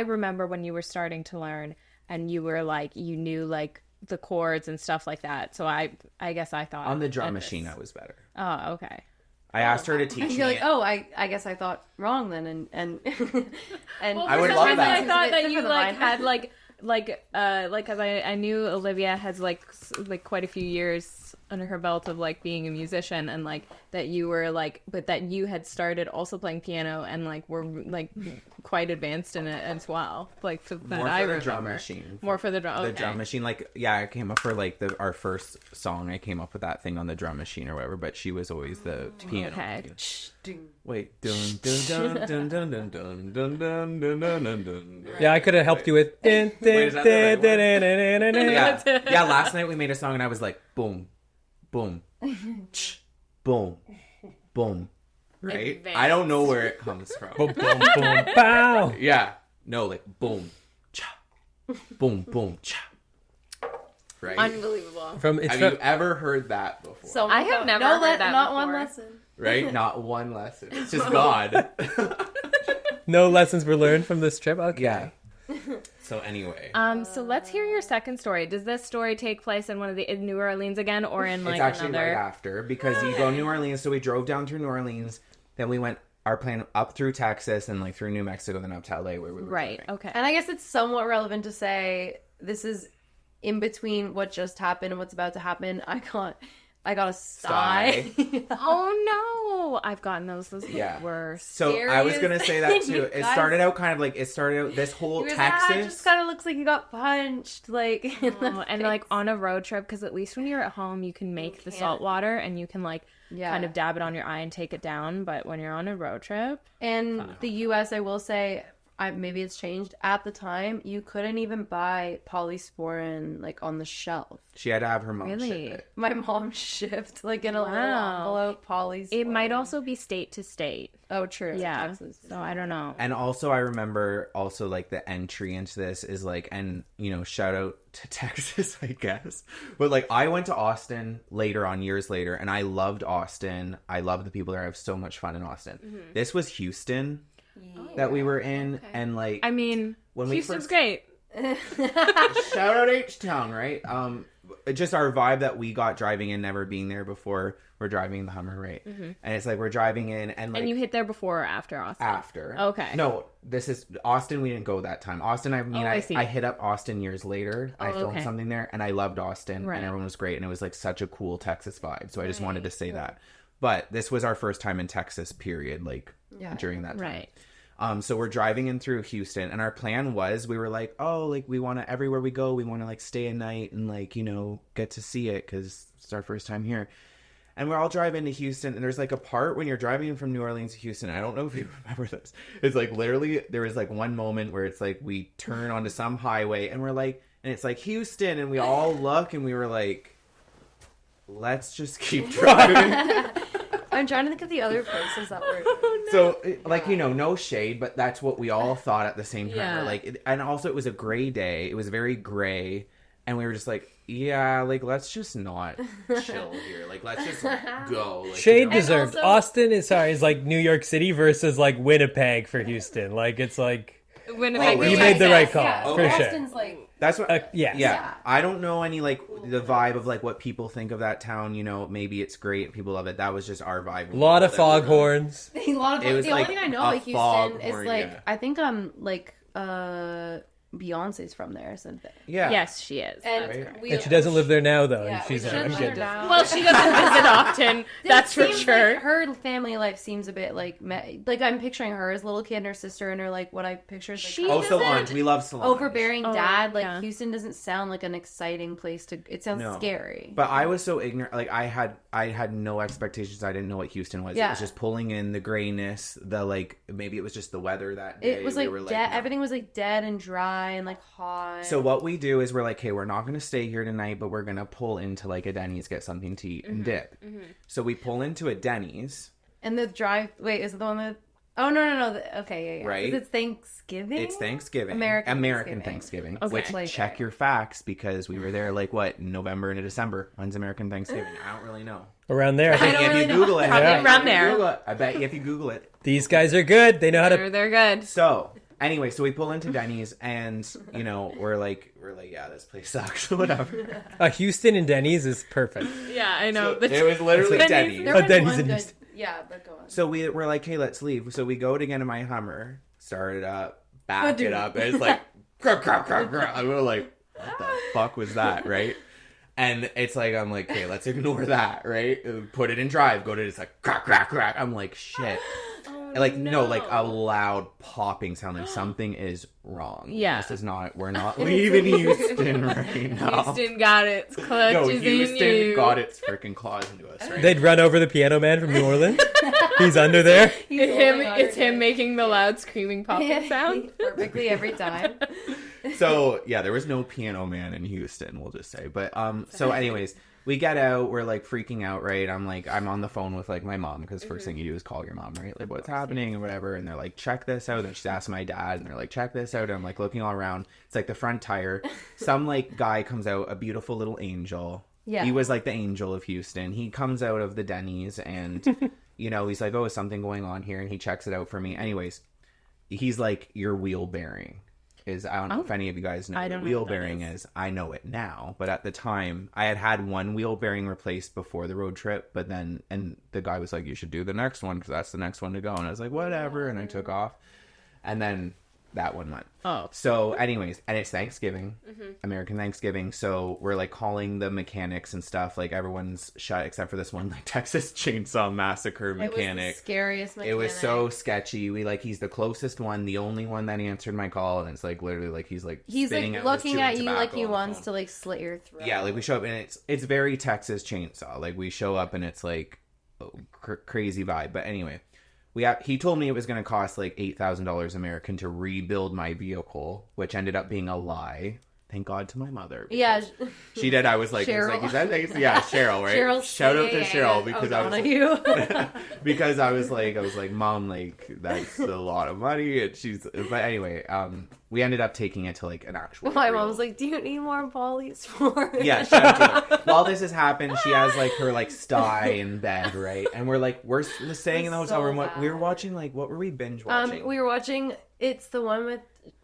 remember when you were starting to learn, and you were like, you knew like the chords and stuff like that. So I guess I thought on the drum machine I was better. Oh, okay. I asked her to teach me. You're like, oh, I guess I thought wrong then, and Well, I would love that. I thought that you like had because I knew Olivia has like quite a few years under her belt of like being a musician, and like that you were like, but that you had started also playing piano and like were like quite advanced in it as well. Like for that, More I for the remember. drum machine. More for the drum. The drum machine, like, yeah, I came up for like our first song. I came up with that thing on the drum machine or whatever, but she was always the piano. Okay. Wait, dun dun dun dun dun dun dun dun dun dun dun dun dun. Yeah, I could have helped you with. Wait, is that the right one? Yeah, last night we made a song and I was like, boom, boom, boom, boom. Right? Advanced. I don't know where it comes from. Boom, boom, boom, pow. Yeah, no, like boom, cha, boom, boom, cha. Right? Unbelievable. Have you ever heard that before? So I have never heard that not before. one lesson. Right? Not one lesson. It's just God. No lessons were learned from this trip. Okay. Yeah. So anyway, So let's hear your second story. Does this story take place in in New Orleans again, or in like it's actually another? right after, because you go New Orleans. So we drove down through New Orleans, then we went our plan up through Texas and like through New Mexico, then up to LA where we were Right. driving. Okay. And I guess it's somewhat relevant to say this is in between what just happened and what's about to happen. I got a sigh. Oh no! I've gotten those. Those Yeah. worse. So I was gonna say that too. You It guys- started out kind of like this whole It Texas. just kind of looks like you got punched, like in the Oh, and face. like on a road trip, because at least when you're at home, you can make the salt water and you can like kind of dab it on your eye and take it down. But when you're on a road trip, And the U.S., I will say, maybe it's changed. At the time, you couldn't even buy polysporin like on the shelf. She had to have her mom Really? ship it. My mom shipped like in a little Wow. envelope polysporin. it might also be state to state. Oh, true. Yeah. Texas. So I don't know. And also, I remember also like the entry into this is like, and you know, shout out to Texas, I guess. But like, I went to Austin later on, years later, and I loved Austin. I love the people there. I have so much fun in Austin. Mm-hmm. This was Houston that we were in, and like, I mean, when we Houston's first great. shout out H-Town, right? Just our vibe that we got driving in, never being there before. We're driving the Hummer, right? And it's like we're driving in, and like And you hit there before or after Austin? after. Okay. No, this is Austin. We didn't go that time. Austin. I mean, I see. I hit up Austin years later. I filmed okay. something there, and I loved Austin, Right. and everyone was great, and it was like such a cool Texas vibe. So I just wanted to say that. But this was our first time in Texas. Period. Like during that time. Right. So we're driving in through Houston, and our plan was we were like, oh, like we want to everywhere we go, we want to like stay a night and like get to see it because it's our first time here. And we're all driving to Houston, and there's like a part when you're driving from New Orleans to Houston. I don't know if you remember this. It's like literally there was like one moment where it's like we turn onto some highway, and we're like, and it's like Houston, and we all look, and we were like, let's just keep driving. I'm trying to think of the other places that were. So, like, no shade, but that's what we all thought at the same time. Yeah. We're like, and also it was a gray day. It was very gray. And we were just like, yeah, like, let's just not chill here. Like, let's just go. Like, Shade deserved. also- Austin is like New York City versus like Winnipeg for Houston. Like it's like Winnipeg. really? you made the right call Yeah, for sure. Austin's like That's what. Yeah. Yeah. I don't know any, like, the vibe of, like, what people think of that town. Maybe it's great. People love it. That was just our vibe. A lot of foghorns. a lot of. It was The like only thing I know a about Houston is foghorn, like yeah. I think like Beyonce's from there or something. Yeah. Yes, she is. And And she doesn't live there now though. Yeah, and she's we I'm should good. let her know. Well, she doesn't visit often. That's for Seems sure. Like her family life seems a bit like I'm picturing her as a little kid and her sister and her like what I picture is like She kind of Oh, Solange. We love Solange. overbearing dad. Like yeah. Houston doesn't sound like an exciting place to. It sounds No. scary. But I was so ignorant. Like, I had no expectations. I didn't know what Houston was. It Yeah. was just pulling in the grayness. The, like, maybe it was just the weather that day. It was We like were dead. no. Everything was like dead and dry. dry and like hot. So what we do is we're like, hey, we're not going to stay here tonight, but we're going to pull into like a Denny's, get something to eat and dip. So we pull into a Denny's. And the wait, is it the one that... Oh, no. Okay, yeah. Right? Is it Thanksgiving? It's Thanksgiving. American Thanksgiving. Okay. Which, Like, check your facts, because we were there like, what, November into December. When's American Thanksgiving? I don't really know. Around there. I don't If really you know. Google it. Probably yeah. around there. I bet you if you Google it. These guys are good. They know how to. They're good. So, anyway, so we pull into Denny's and, you know, we're like, yeah, this place sucks. Whatever. Houston and Denny's is perfect. Yeah, I know. So it was literally Denny's. There Oh, was Denny's one in good... Houston. Yeah, but go on. So we're like, hey, let's leave. So we go to get in my Hummer, start it up, back it up, and it's like, crap. And we're like, what the fuck was that, right? And it's like, I'm like, okay, let's ignore that, right? Put it in drive, go to it's like, crack. I'm like, shit. Like, no, like a loud popping sound, like something is wrong. Yeah. This is not, we're not leaving Houston right now. Houston got its clutches No, in Houston you. got its freaking claws into us, right? They'd run over the piano man from New Orleans. He's under there. It's him making the loud screaming popping sound. Perfectly every time. So yeah, there was no piano man in Houston, we'll just say. But so anyways, we get out, we're like freaking out, right? I'm on the phone with like my mom, because first thing you do is call your mom, right? Like, what's happening or whatever. And they're like, check this out. And she's asking my dad, and they're like, check this out. And I'm like looking all around. It's like the front tire. Some like guy comes out, a beautiful little angel. Yeah. He was like the angel of Houston. He comes out of the Denny's and you know, he's like, oh, is something going on here? And he checks it out for me. Anyways, he's like, your wheel bearing is, I don't know if any of you guys know what wheel bearing is. I know it now, but at the time I had one wheel bearing replaced before the road trip, but then, and the guy was like, you should do the next one, because that's the next one to go. And I was like, whatever. And I took off, and then that one went. Oh. So anyways, and it's Thanksgiving, American Thanksgiving. So we're like calling the mechanics and stuff. Like everyone's shut except for this one, like Texas Chainsaw Massacre mechanic. It was the scariest mechanic. It was so sketchy. He's the closest one, the only one that answered my call. And it's like literally like he's like looking at you like he wants to like slit your throat. Yeah, like we show up and it's very Texas Chainsaw. Like we show up and it's like crazy vibe. But anyway. He told me it was going to cost like $8,000 American to rebuild my vehicle, which ended up being a lie. Thank God to my mother. Yeah. She did. I was like, Cheryl. Is that yeah, Cheryl, right? Cheryl, Shout out to Cheryl, because I was because I was like, Mom, like that's a lot of money, and but anyway, we ended up taking it to like an actual. My mom was like, do you need more polys for it? Yeah, shout out to her. While this has happened, she has like her like sty in bed, right? And we're staying in the hotel room. We were watching like, what were we binge watching? We were watching. It's the one with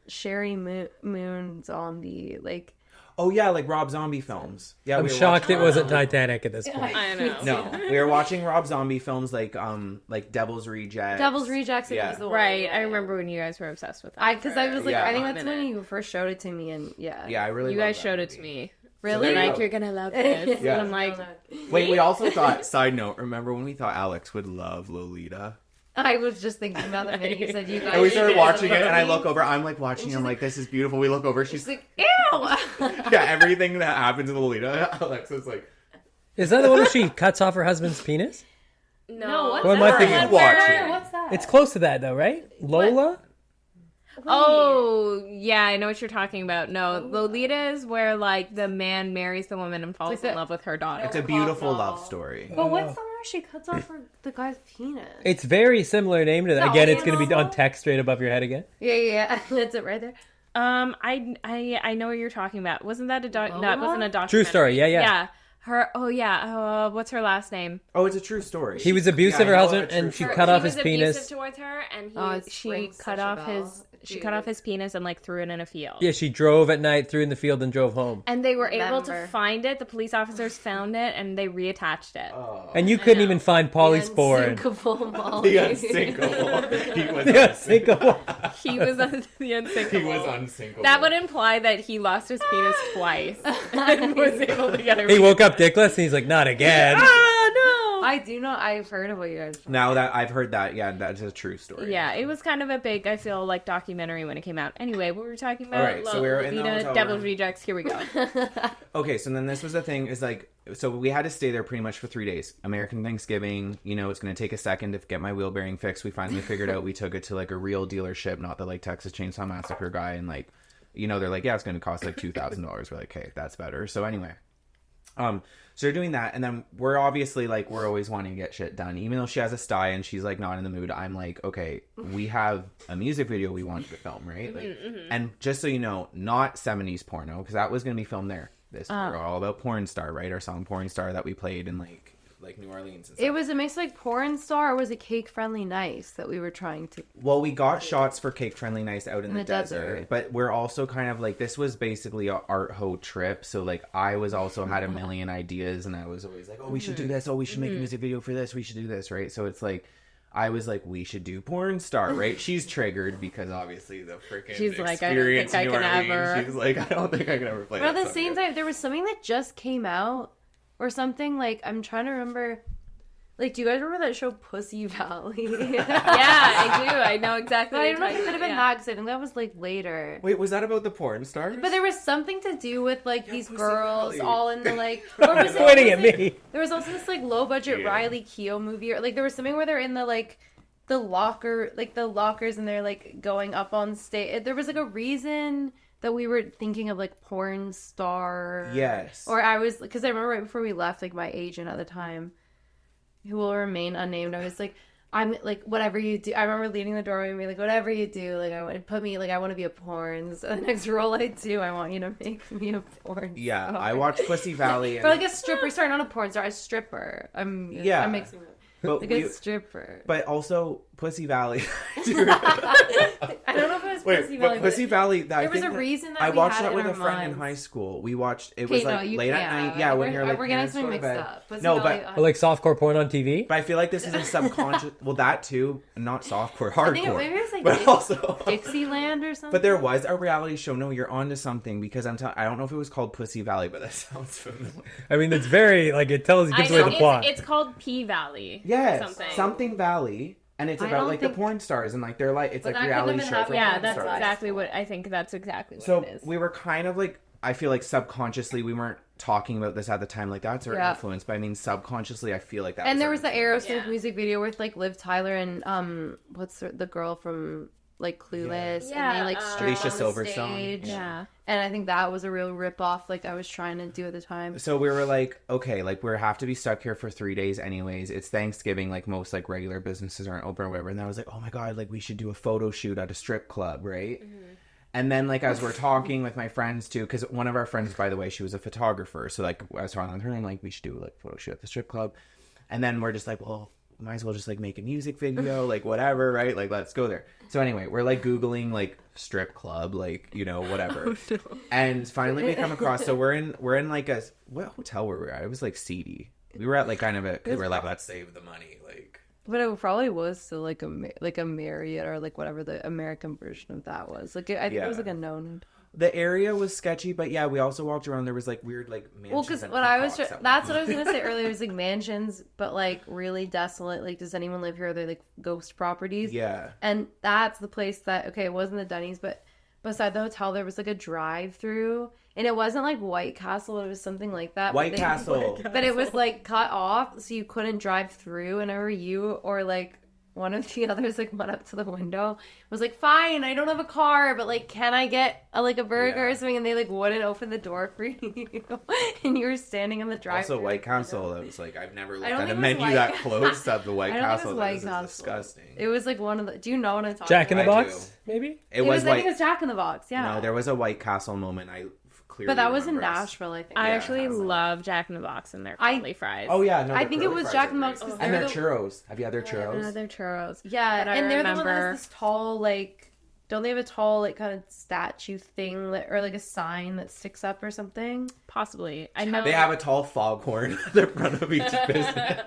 Sherry Moon zombie, like. Oh yeah, like Rob Zombie films. Yeah, I'm shocked it wasn't Titanic at this point. I know. No, we were watching Rob Zombie films like Devil's Rejects. Devil's Rejects. Yeah. Was the one. Right, I remember when you guys were obsessed with that. Because I was like, Yeah. I think that's when you first showed it to me, and Yeah, I really. You love guys that showed it to movie. me. Really? there you Like, go. you're gonna love this. Yeah. And I'm like, Wait, we also thought. Side note: remember when we thought Alex would love Lolita? I was just thinking about the minute you said you guys. And we started watching it, and I look over. I'm like watching. I'm like, this is beautiful. We look over. She's like, ew. yeah. Everything that happens in Lolita, Alexa's like. Is that the one where she cuts off her husband's penis? No, what's What am I that? thinking? Watching. What's that? It's close to that though, right? Lola? oh, yeah, I know what you're talking about. No, Lolita is where, like, the man marries the woman and falls in love with her daughter. It's a beautiful love story. But what's the one where she cuts off the guy's penis? It's very similar name to that. The Again, it's Olivia going to be on novel? text straight above your head again. Yeah. That's it right there. I know what you're talking about. Wasn't that no, it wasn't a documentary. True story. Yeah. Yeah. What's her last name? Oh, it's a true story. He was abusive Yeah, of her I know husband, a true and she story. cut off He his was penis. abusive towards her, and She rings cut off his penis and like threw it in a field. Yeah, she drove at night, threw in the field, and drove home. And they were able to Remember. find it. The police officers found it, and they reattached it. Oh. And you couldn't even find polyspore. Unsinkable Molly. The unsinkable. He was Yeah, single. He was the unsinkable. He was unsinkable. That would imply that he lost his penis twice and was able to get it. He woke up dickless, and he's like, "Not again." Ah, no! I do not. I've heard of what you guys. Now that I've heard that, yeah, that's a true story. Yeah, it was kind of a big, I feel like, documentary when it came out. Anyway, what were we talking about? All right, so we were in the hotel Devil's room. Rejects. Here we go. Okay, so then this was the thing, is like, so we had to stay there pretty much for 3 days. American Thanksgiving, you know, it's going to take a second to get my wheel bearing fixed. We finally figured out we took it to like a real dealership, not the like Texas Chainsaw Massacre guy, and like, you know, they're like, yeah, it's going to cost like $2,000. We're like, okay, that's better. So anyway, so they're doing that. And then we're obviously like, we're always wanting to get shit done. Even though she has a sty and she's like not in the mood, I'm like, okay, we have a music video we wanted to film, right? Like, and just so you know, not 70s porno, because that was going to be filmed there. We're all about Porn Star, right? Our song Porn Star that we played in like New Orleans and stuff. It was a mix of like Porn Star, or was it Cake Friendly Nice that we were trying to... Well, we got shots for Cake Friendly Nice out in the desert, but we're also kind of like, this was basically a art ho trip, so like I was also had a million ideas, and I was always like, oh, we should do this, oh, we should make a music video for this, we should do this, right? So it's like, I was like, we should do Porn Star, right? She's triggered because obviously the freaking She's like, experience, I don't think I can ever. She's like, I don't think I can ever play But that at the same time, there was something that just came out, or something, like, I'm trying to remember... Like, do you guys remember that show Pussy Valley? Yeah, I do. I know exactly. But I don't know if it could have been that, because I think that was, like, later. Wait, was that about the porn stars? But there was something to do with, like, these Pussy girls Valley. all in the, like... Pointing at me. There was also this, like, low-budget Riley Keough movie. Or, like, there was something where they're in the, like, the locker... Like, the lockers, and they're, like, going up on stage. There was, like, a reason... that we were thinking of, like, Porn Star. Yes. Or I was... Because I remember right before we left, like, my agent at the time... who will remain unnamed, I was like, I'm like, whatever you do. I remember leaving the doorway and being like, whatever you do, like, I want to be a porn. So the next role I do, I want you to make me a porn. Yeah, star. I watched Pussy Valley. For like a stripper, sorry, not a porn star, a stripper. I'm mixing them. Like a stripper. But also, Pussy Valley. Dude. I don't know if it was Pussy Valley. But Pussy Valley, there was a reason that I we watched had that it with in a our friend in minds. high school. We watched, it was like late at night. Yeah, when you're like, we're getting parents something go to mixed bed. up. Pussy No, Valley, but Or like softcore porn on TV. But I feel like this is a subconscious. Well, that too, not softcore, hardcore. I think maybe it was like but also Dixieland or something. But there was a reality show. No, you're onto something, because I don't know if it was called Pussy Valley, but that sounds familiar. I mean, it's very like it tells gives away the plot. It's called P Valley. Yes, something Valley. And it's about like the porn stars, and like they're like it's like reality show for yeah, porn that's stars. exactly what I think. That's exactly what So it is. we were kind of like, I feel like subconsciously we weren't talking about this at the time. Like that's our influence, but I mean subconsciously I feel like that. And there was the influence. Aerosmith music video with like Liv Tyler and what's the girl from like Clueless, and they like strip Alicia on the Silverstone. stage. Yeah. And I think that was a real rip-off, like I was trying to do at the time. So we were like, okay, like we have to be stuck here for 3 days anyways. It's Thanksgiving, like most like regular businesses aren't open or whatever. And I was like, oh my god, like we should do a photo shoot at a strip club, right? Mm-hmm. And then like as we're talking with my friends too, because one of our friends, by the way, she was a photographer. So like I was talking with her, and I'm like, we should do like a photo shoot at the strip club. And then we're just like, well, might as well just like make a music video, like whatever, right? Like let's go there. So anyway, we're like Googling like strip club, like, you know, whatever. Oh, no. And finally we come across, so we're in like what hotel were we at? It was like seedy. We were at like kind of we were like, let's save the money, like. But it probably was still like a Marriott or like whatever the American version of that was. Like I think it was like a known. The area was sketchy, but yeah, we also walked around. There was like weird like mansions. Well, because that's what I was gonna say earlier. It was like mansions, but like really desolate. Like, does anyone live here? They're like ghost properties. Yeah. And that's the place that it wasn't the Denny's, but beside the hotel there was like a drive-through, and it wasn't like White Castle. It was something like that. White Castle. But it was like cut off, so you couldn't drive through. And over you or like. One of the others like went up to the window, was like, fine, I don't have a car, but like, can I get a burger or something? And they like wouldn't open the door for you, and you were standing in the drive-thru. Also, White Castle. That was like, I've never looked at a menu that close at the White Castle. That was disgusting. It was like one of the. Do you know what I'm talking Jack in the about? Box, maybe. It was I think it was Jack in the Box. Yeah. No, there was a White Castle moment. I clearly. But that was in remember. Nashville, I think. I actually love Jack in the Box and their curly fries. Oh yeah, no, I think it was Jack in the Box and their churros. Have you had their churros? Their churros. Yeah, but and they're the one that has this tall Don't they have a tall kind of statue thing or like a sign that sticks up or something? Possibly. I know they have a tall foghorn at the front of each business.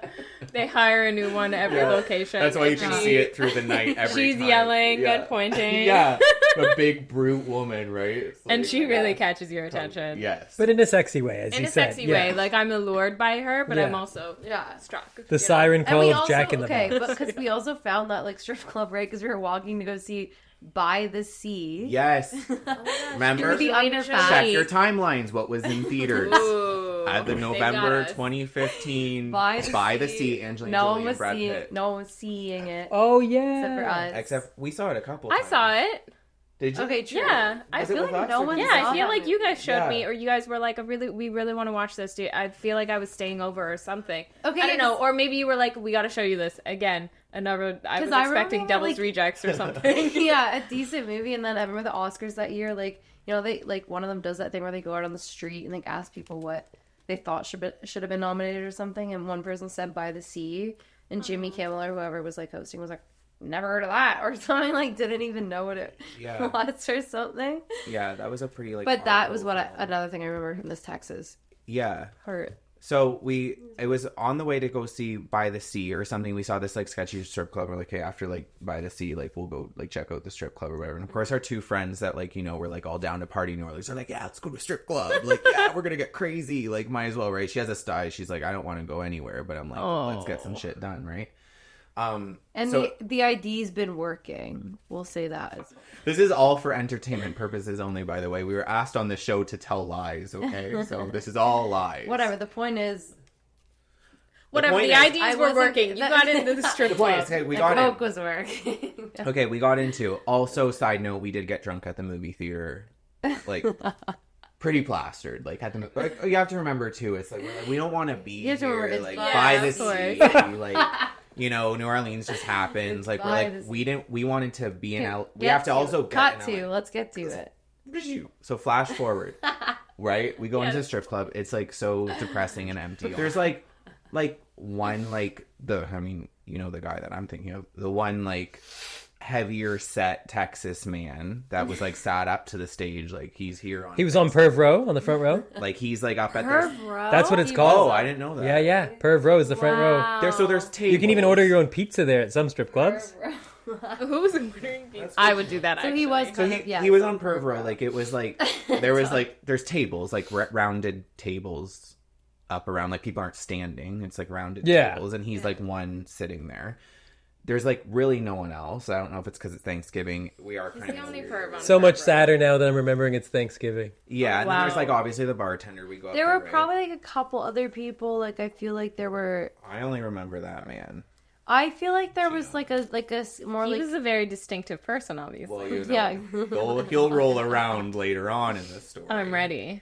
They hire a new one every location. That's why you can see it through the night every time. She's yelling and pointing. Yeah, a big brute woman, right? And she really catches your attention. Yes, but in a sexy way, as you said. In a sexy way, like I'm allured by her, but I'm also struck. The siren call of also, Jack in the Box. Okay, but because we also found that strip club, right? Because we were walking to go see By the Sea. Yes. Remember? The underpass. Check your timelines. What was in theaters? Ooh, At the November 2015 By the Sea, Angelina Jolie and Brad Pitt. No one was seeing it. Oh yeah. Except for us. Except we saw it a couple I times. saw it. Did you? Okay, true. Yeah, I Was it feel with like us no or one did yeah, saw I feel that like you guys showed Yeah. me, or you guys were like, we really want to watch this, dude. I feel like I was staying over or something. Okay, I don't know, 'cause- or maybe you were like, we got to show you this again. Another, I was 'Cause I expecting remember, Devil's like- Rejects or something. Yeah, a decent movie. And then I remember the Oscars that year, like, you know, they like one of them does that thing where they go out on the street and like ask people what they thought should have been nominated or something, and one person said By the Sea, and Jimmy Kimmel or whoever was like hosting was like, never heard of that, or something, like didn't even know what it Yeah. was or something. Yeah, that was a pretty like. But that was hardcore what film. another thing I remember from this Texas Yeah. hurt. So it was on the way to go see By the Sea or something. We saw this like sketchy strip club. We're like, hey, after like By the Sea, like we'll go like check out the strip club or whatever. And of course, our two friends that like, you know, were like all down to party New Orleans are like, yeah, let's go to a strip club. Like, yeah, we're gonna get crazy. Like, might as well, right? She has a sty. She's like, I don't want to go anywhere, but I'm like, let's get some shit done, right? And so the ID's been working. We'll say that. this is all for entertainment purposes only, by the way. We were asked on the show to tell lies, okay? So this is all lies. Whatever. The point is, Whatever, point the is- IDs I were wasn't- working. You got into the strip The point club. is, hey, we the got in. coke was working. Okay, we got into. Also, side note, we did get drunk at the movie theater, like pretty plastered. Like at the like, you have to remember too. It's like, we're like we don't want to be You have to here, remember it's like by- by Yeah, the of sea, like you know, New Orleans just happens. Like we're by like the we wanted to be in L. We Get have to also cut get in to. LA. Let's get to it. So flash forward, right? We go into the strip club. It's like so depressing and empty. There's like one like I mean, you know the guy that I'm thinking of, the one like heavier set Texas man that was like sat up to the stage, like he's here on. He was on Perv Row on the front row. Like he's like up at Perv this. row? That's what it's He called. Oh, I didn't know that. Yeah, yeah. Perv Row is the front row. There's tables. You can even order your own pizza there at some strip clubs. Who was ordering pizza? I would do that. So actually. he was So kind of, yeah. he was on Perv Row. Like it was like there was like there's tables like rounded tables up around, like people aren't standing. It's like rounded tables, and he's like one sitting there. There's like really no one else. I don't know if it's because it's Thanksgiving. We are kind the of only weird. perv on So Perv much Row. sadder now that I'm remembering it's Thanksgiving. Yeah, and then there's Wow. like obviously the bartender. We go. Up There there, were right? probably like a couple other people. Like I feel like there were. I only remember that man. I feel like there was like a more He like was a very distinctive person, obviously. Well, you know, yeah. he'll roll around later on in the story. I'm ready.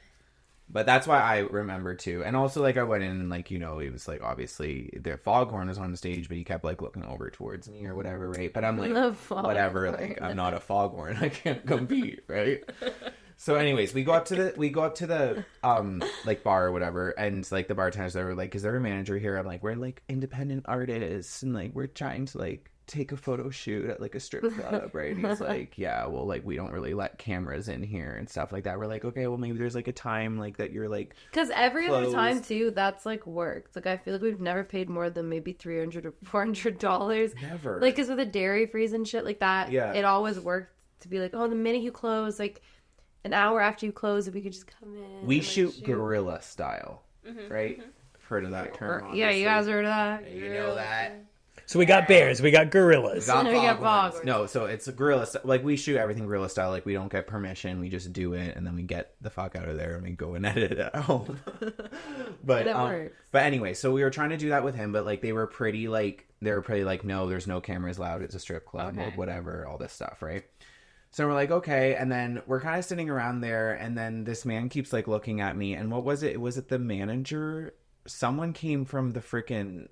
But that's why I remember too. And also, like, I went in and, like, you know, it was like obviously the foghorn was on the stage, but he kept like looking over towards me or whatever, right? But I'm like, The foghorn. whatever, like, I'm not a foghorn, I can't compete, right? So, anyways, we go up to the like bar or whatever, and like the bartenders there were like, "Is there a manager here?" I'm like, "We're like independent artists, and like we're trying to like take a photo shoot at like a strip club, right?" And he's like, "Yeah, well, like we don't really let cameras in here and stuff like that." We're like, "Okay, well maybe there's like a time like that you're like." Because every other time Closed. too, that's like work. It's like I feel like we've never paid more than maybe $300 or $400. Never. Like, cause with the dairy freeze and shit like that, Yeah. it always worked to be like, oh, the minute you close, like an hour after you close, if we could just come in. We and, like, shoot guerrilla style, right? Heard of that term? Yeah, you guys obviously. heard of that? You know that. So we got bears, we got gorillas. Got No, you got foghorns. foghorns. No, so it's a guerrilla style. Like we shoot everything guerrilla style. Like we don't get permission. We just do it, and then we get the fuck out of there, and we go and edit it at home. but And it works. But anyway, so we were trying to do that with him, but like they were pretty like no, there's no cameras allowed. It's a strip club, Okay. like, whatever, all this stuff, right? So we're like, okay, and then we're kind of sitting around there, and then this man keeps like looking at me, and what was it? Was it the manager? Someone came from the freaking.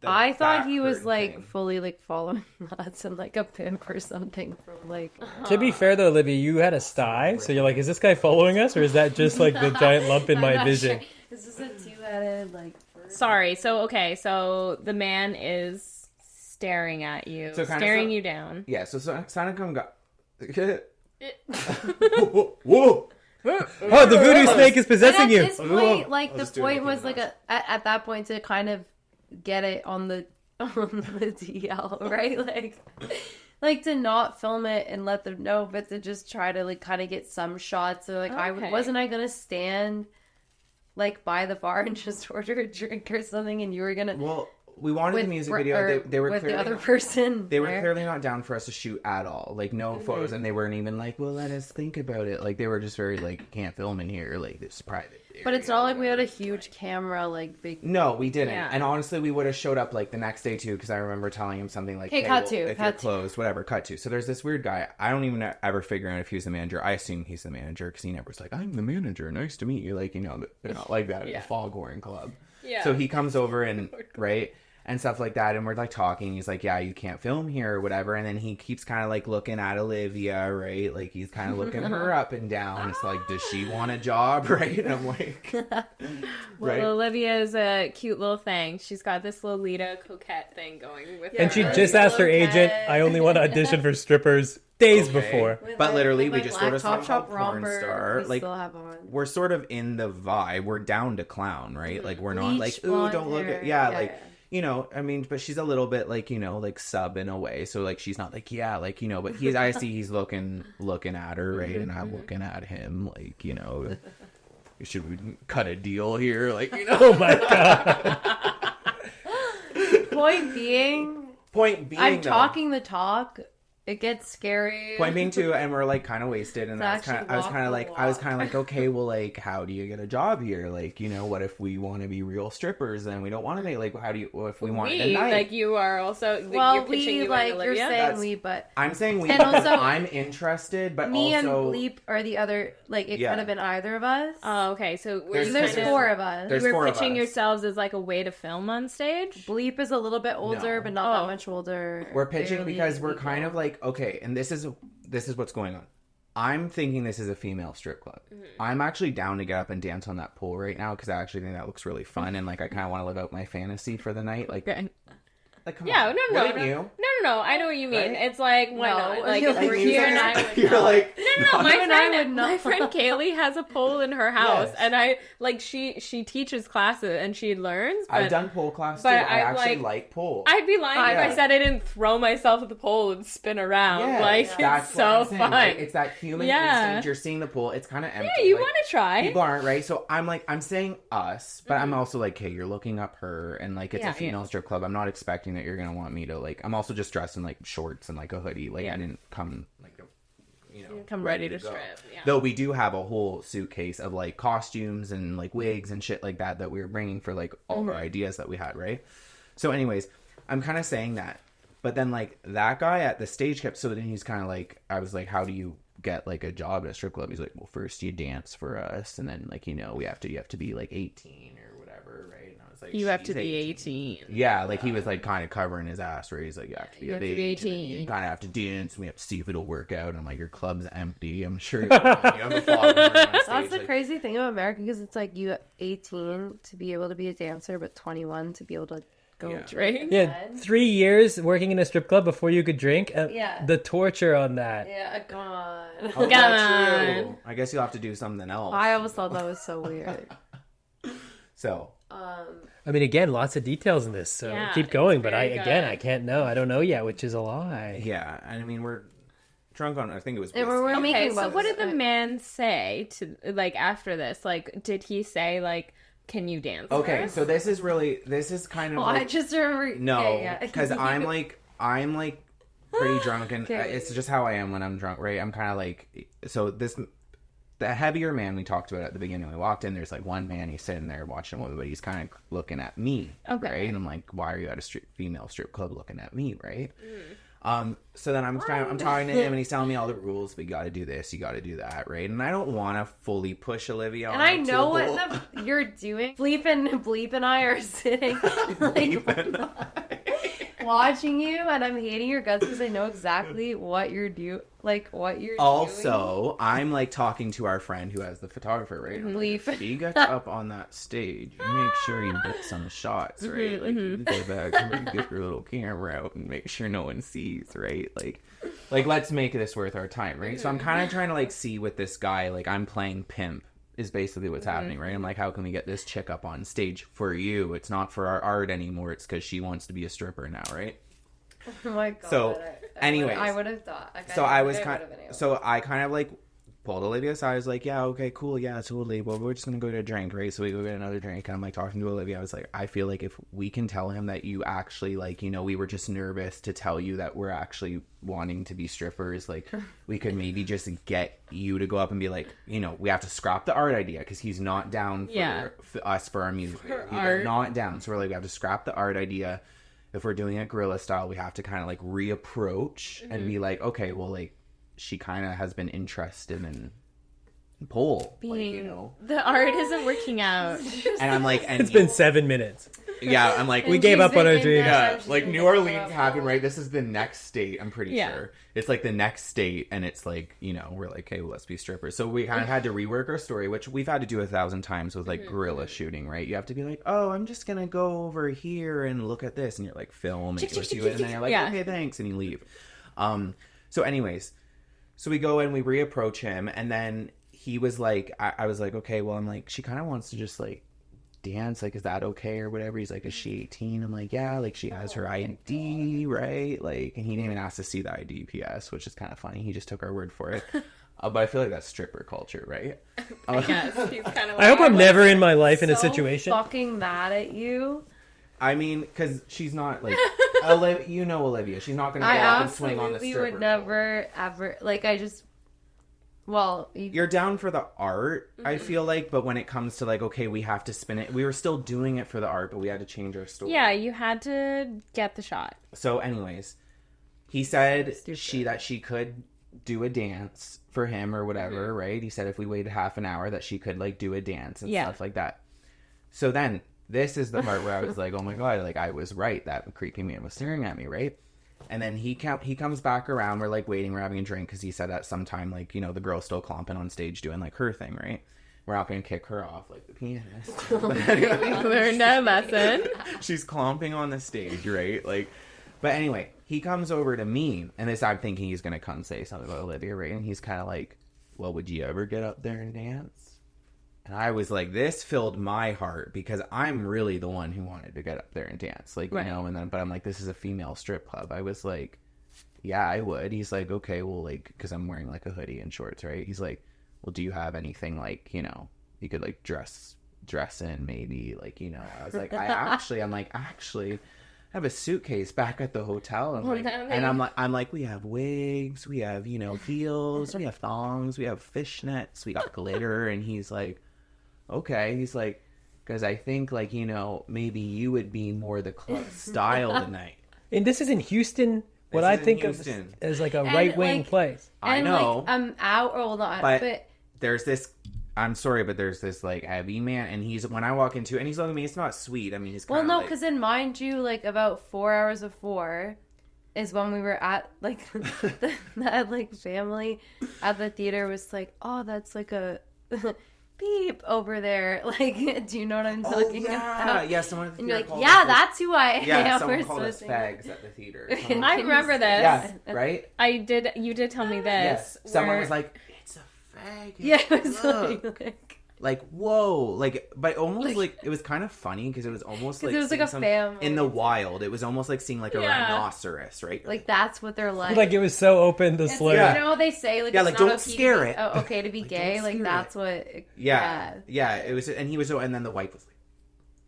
I thought he was curtain like thing. fully like following us and like a pimp or something from like. To be fair though, Olivia, you had a sty, so you're like, is this guy following us, or is that just like the giant lump in I'm my not vision? sure. Is this a two-headed like? Sorry. So, okay. So the man is staring at you, So kinda staring so- you down. Yeah, so Sonicum got. Whoa! Oh, the voodoo snake is And possessing at you. this point, like I'll the just do point anything was like else. at that point to kind of get it on the DL, right? Like to not film it and let them know, but to just try to like kind of get some shots. So like Okay. I gonna stand like by the bar and just order a drink or something, and you were gonna Well, we wanted with the music or video. They were with clearly the other not, person. they were there. clearly not down for us to shoot at all. Like no photos, and they weren't even like, "Well, let us think about it." Like they were just very like, "Can't film in here. Like this is private." But it's not like we had a huge camera, like big. No, we didn't. Yeah. And honestly, we would have showed up like the next day too, because I remember telling him something like, Hey, cut well, to, if cut you're to." closed, whatever, cut to. So there's this weird guy. I don't even ever figure out if he's the manager. I assume he's the manager because he never was like, I'm the manager. Nice to meet you. Like, they're not like that at the Foghorn Club. Yeah. So he comes over and, right, and stuff like that. And we're like talking. He's like, yeah, you can't film here or whatever. And then he keeps kind of like looking at Olivia, right? Like he's kind of looking her up and down. It's like, does she want a job, right? And I'm like, Well, right? Olivia is a cute little thing. She's got this Lolita coquette thing going with her. And she just asked her agent, I only want to audition for strippers days before. But literally, we With just black wrote a song Top Shop called Porn romper, Star. we Like, still have on. we're sort of in the vibe. We're down to clown, right? Like, we're not Bleach like, ooh, blonde don't look hair. at, Yeah. I mean, but she's a little bit like, like sub in a way. So like, she's not like, yeah, like, but I see he's looking at her, right? And I'm looking at him, like, should we cut a deal here? Like, Oh my god. Point being, I'm though, talking the talk. It gets scary. Point being too, and we're like kind of wasted, and It's I was actually kind of walk like, the walk. okay, well, like, how do you get a job here? Like, what if we want to be real strippers and we don't want to make, like, how do you? Well, if we want a night, like you are also. Like, Well, you're pitching we you like and you're Olivia. saying That's- we, but I'm saying we. And because also, I'm interested, but me also and Bleep are the other. Like it Yeah. could have been either of us. Oh, okay. So There's- There's kind of- four of us. There's you four were of pitching us. yourselves as like a way to film on stage. Bleep is a little bit older, No. but not that much older. we're pitching Barely because we're legal. kind of like, okay, and this is what's going on. I'm thinking this is a female strip club. I'm actually down to get up and dance on that pool right now because I actually think that looks really fun and like I kind of want to live out my fantasy for the night. Like, Okay. like come Yeah, on. no. Wouldn't you? No. I know what you mean. Right? It's like, why No. not? Like, You're if we're like, here and I would You're know. like, No, You and I would my know. friend Kaylee has a pole in her house, Yes. and I like she teaches classes and she learns. But I've done pole class too. but I I've, actually like- like pole. I'd be lying if Yeah. I said I didn't throw myself at the pole and spin around. Yeah, like that's it's what I'm so saying, fun. right? It's that human Yeah. instinct. You're seeing the pool. It's kind of empty. Yeah, you like, want to try. People aren't, right? So I'm saying us, but I'm also like, hey, you're looking up her, and like it's Yeah, a female strip club. I'm not expecting that you're gonna want me to like. I'm also just dressed in like shorts and like a hoodie. Like I didn't come like, Come ready to go. strip. Yeah. Though we do have a whole suitcase of like costumes and like wigs and shit like that we were bringing for like all our ideas that we had, right? So, anyways, I'm kind of saying that, but then like that guy at the stage kept. So then he's kind of like, I was like, how do you get like a job at a strip club? He's like, well, first you dance for us, and then like you have to be like 18 or whatever, right? And I was like, You have to "She's be 18." 18. Yeah, like he was like kind of covering his ass where he's like, you have to be, You have to be 18. You kind of have to dance, and we have to see if it'll work out. And I'm like, your club's empty. I'm sure you have a Foghorn on That's stage, the like- crazy thing about America because it's like you 18 to be able to be a dancer, but 21 to be able to go Yeah. drink. Yeah, 3 years working in a strip club before you could drink. Yeah. The torture on that. Yeah, God. Oh, that's Come true. I guess you'll have to do something else. I always thought that was so weird. So, I mean, again, lots of details in this, so Yeah, keep going. it's But very good. I can't know. I don't know yet, which is a lie. yeah, I mean, we're drunk on, I think it was And whiskey. we're Okay, making so what did the websites. man say to like after this? Like, did he say like, "Can you dance?" Okay, first? so this is kind of Well, like, I just remember. no, yeah. because I'm like pretty drunk, and Okay. it's just how I am when I'm drunk, right? I'm kind of like, so the heavier man we talked about at the beginning, we walked in, there's like one man, he's sitting there watching a movie, but he's kind of looking at me, Okay. right? And I'm like, why are you at a female strip club looking at me, right? So then I'm talking to him, and he's telling me all the rules. We got to do this, you got to do that, right? And I don't want to fully push Olivia. And I onto know the what you're doing. Bleep and I are sitting like, watching you, and I'm hating your guts because I know exactly what you're doing. Also, I'm like talking to our friend who has the photographer, right? I'm like, Leaf. if he gets up on that stage, you make sure you get some shots, right? Like you go back and get your little camera out and make sure no one sees, right? Like let's make this worth our time, right? So I'm kind of trying to like see with this guy, like I'm playing pimp is basically what's happening, right? I'm like, how can we get this chick up on stage for you? It's not for our art anymore. It's because she wants to be a stripper now, right? Oh my God. So, anyways. I would have thought. Like, So I was kind of like pulled Olivia aside. I was like, yeah, okay, cool, yeah, totally. Well, we're just gonna go get a drink, right? So we go get another drink. And I'm like talking to Olivia. I was like, I feel like if we can tell him that you actually like, you know, we were just nervous to tell you that we're actually wanting to be strippers. Like, we could maybe just get you to go up and be like, you know, we have to scrap the art idea because he's not down for us for our music. He's not down. So we're like, we have to scrap the art idea. If we're doing it guerrilla style, we have to kind of like reapproach and be like, okay, well, like, she kind of has been interested in pole, like, you know. The art isn't working out. And I'm like, and It's been 7 minutes. yeah, I'm like, We gave up on our dreams. yeah, like New Orleans happened, right? This is the next state, I'm pretty sure. It's like the next state, and it's like, you know, we're like, hey, well, let's be strippers. So we kind of had to rework our story, which we've had to do 1,000 times with like guerrilla shooting, right? You have to be like, oh, I'm just gonna go over here and look at this, and you're like, film, and it goes to it, and then you're like, okay, thanks, and you leave. So anyways, so we go and we reapproach him, and then he was like, I was like, okay, well, I'm like, she kind of wants to just like dance, like, is that okay or whatever? He's like, is she 18? I'm like, yeah, like, she has her ID, right? Like, and he didn't even ask to see the ID PS, which is kind of funny. He just took our word for it. But I feel like that's stripper culture, right? Yes, he's kind of. I hope I'm never in my life in a situation. Fucking mad at you. I mean, because she's not like you know Olivia. She's not going to go up and swing on the stripper. Would never ever like. I just. Well, you're down for the art, I feel like, but when it comes to like, okay, we have to spin it. We were still doing it for the art, but we had to change our story. Yeah, you had to get the shot. So, anyways, he said that she could do a dance for him or whatever, right? He said if we waited half an hour that she could like do a dance and stuff like that. So then this is the part where I was like, oh my god, like I was right. That creepy man was staring at me, right? And then he comes back around. We're like waiting, we're having a drink because he said at some time, like, you know, the girl's still clomping on stage doing like her thing, right? We're not going to kick her off like the pianist. We learned a lesson. She's clomping on the stage, right? Like, but anyway, he comes over to me, and this I'm thinking he's going to come say something about Olivia, right? And he's kind of like, well, would you ever get up there and dance? And I was like, this filled my heart because I'm really the one who wanted to get up there and dance. Like, you know, and then, but I'm like, this is a female strip club. I was like, yeah, I would. He's like, okay, well, like, because I'm wearing like a hoodie and shorts, right? He's like, well, do you have anything like, you know, you could like dress in maybe, like, you know. I was like, I'm like, I have a suitcase back at the hotel. And, I'm like, we have wigs, we have, you know, heels, we have thongs, we have fishnets, we got glitter. And he's like, okay. He's like, because I think, like, you know, maybe you would be more the club style tonight. And this is in Houston. What I think of as like a right-wing place. I know. Like, I'm out or hold on, but there's this. I'm sorry, but there's this like heavy man, and he's when I walk into, and he's looking at me. It's not sweet. I mean, he's kind of because then mind you, like about 4 hours before is when we were at like that like family at the theater was like, oh, that's like a beep over there. Like, do you know what I'm talking about? Yeah, someone at the and you're theater like, yeah, that's who I am. Yeah, someone called us fags at the theater. I remember this. Yeah, right? You did tell me this. Yes. Someone was like, it's a fag. Yeah, it was like whoa, like, but almost like it was kind of funny because it was almost like it was like a family in the wild. It was almost like seeing like a rhinoceros, right? Like that's what they're like. Like it was so open to slur. You know what they say? Like, it's like not don't scare it. Okay to be gay. Like that's what. Yeah. It was, and he was, and then the wife was like,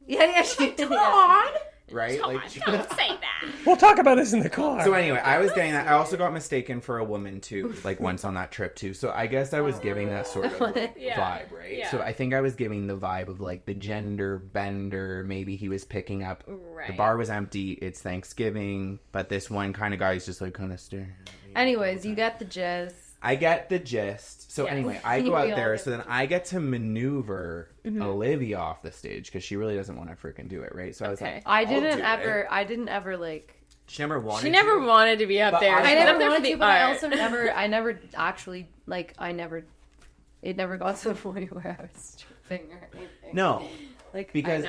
yeah. Come on. Right? Come like, on, don't say that. We'll talk about this in the car. So anyway, I was getting that. I also got mistaken for a woman too, like once on that trip too. So I guess I was giving that sort of vibe, right? Yeah. So I think I was giving the vibe of like the gender bender. Maybe he was picking up. Right. The bar was empty. It's Thanksgiving, but this one kind of guy is just like kind of staring. Anyways, you get the gist. I get the gist. So anyway, I go out there. So then I get to maneuver Olivia off the stage because she really doesn't want to freaking do it, right? So I was like, I didn't ever like. She never wanted. She never wanted to be up there. I never wanted to, but I also I never actually like. It never got to the point where I was stripping or anything. No. Like, because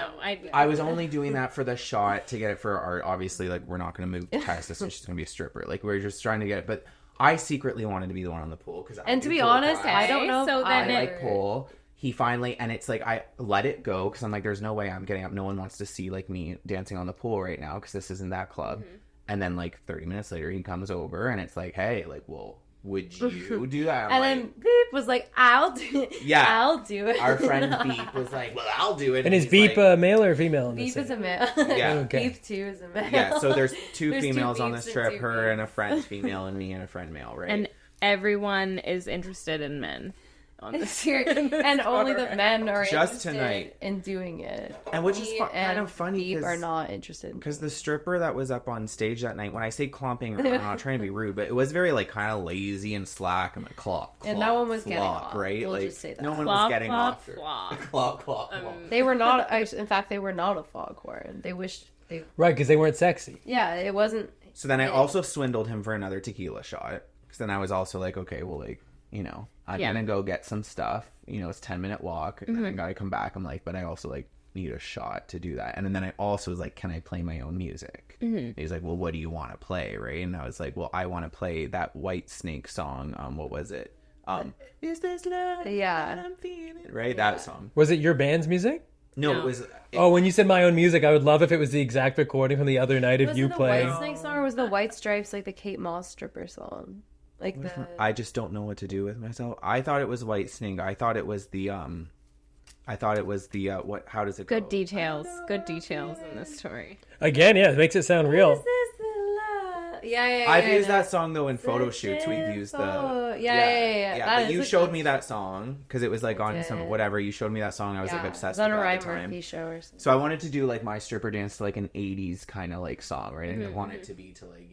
I was only doing that for the shot to get it for art. Obviously, like we're not going to move past this, and she's going to be a stripper. Like we're just trying to get it, but I secretly wanted to be the one on the pool because. And to be honest, I don't know. So I like pool. He finally, and it's like I let it go because I'm like, there's no way I'm getting up. No one wants to see like me dancing on the pool right now because this isn't that club. And then like 30 minutes later, he comes over and it's like, hey, like, well, would you do that? And then Beep was like, I'll do it. Yeah. I'll do it. Our friend Beep was like, well, I'll do it. And is he's Beep like, male or female? In Beep this is a scene? male. Yeah. Okay. Beep 2 is a male. Yeah, so there's two There's two females on Beeps this and trip, two her Beeps. and a friend female and me and a friend male, right? And everyone is interested in men on this. And only the men are Just interested tonight. in doing it. And which is Me kind and of funny Beep 'cause- are not interested. Because the stripper that was up on stage that night, when I say clomping around, I'm not trying to be rude, but it was very like kind of lazy and slack and like clop, And no one was getting flop, off. right? We'll like just say that. no one Flop, was getting flop, off. flop. Clop, clop, flop. They were not. In fact, they were not a foghorn. They wished they. Right, because they weren't sexy. Yeah, it wasn't. So then I also swindled him for another tequila shot. Because then I was also like, okay, well, like, you know, I'm Yeah. gonna go get some stuff. You know, it's 10-minute walk. And then I gotta come back. I'm like, but I also like need a shot to do that. And then I also was like, can I play my own music? He's like, well, what do you want to play, right? And I was like, well, I want to play that White Snake song. What was it? Is this love? Yeah. that I'm feeling? Right, that song. Was it your band's music? No, No. it was. Oh, when you said my own music, I would love if it was the exact recording from the other night of Was you it the playing. White Snake song or was the White Stripes like the Kate Moss stripper song? Like the. I just don't know what to do with myself. I thought it was White Snake. I thought it was the what? How does it go? Good details. Good details in this story. Again, yeah, it makes it sound real. Is this the love? Yeah. I've used that song though in photo shoots. We've used the Yeah. That but is you a showed good me that song because it was like on some whatever. You showed me that song. I was like Yeah, obsessed it was on with a it Ryan at the time. Murphy show or something. So I wanted to do like my stripper dance to like an '80s kind of like song, right? I didn't want it to be to like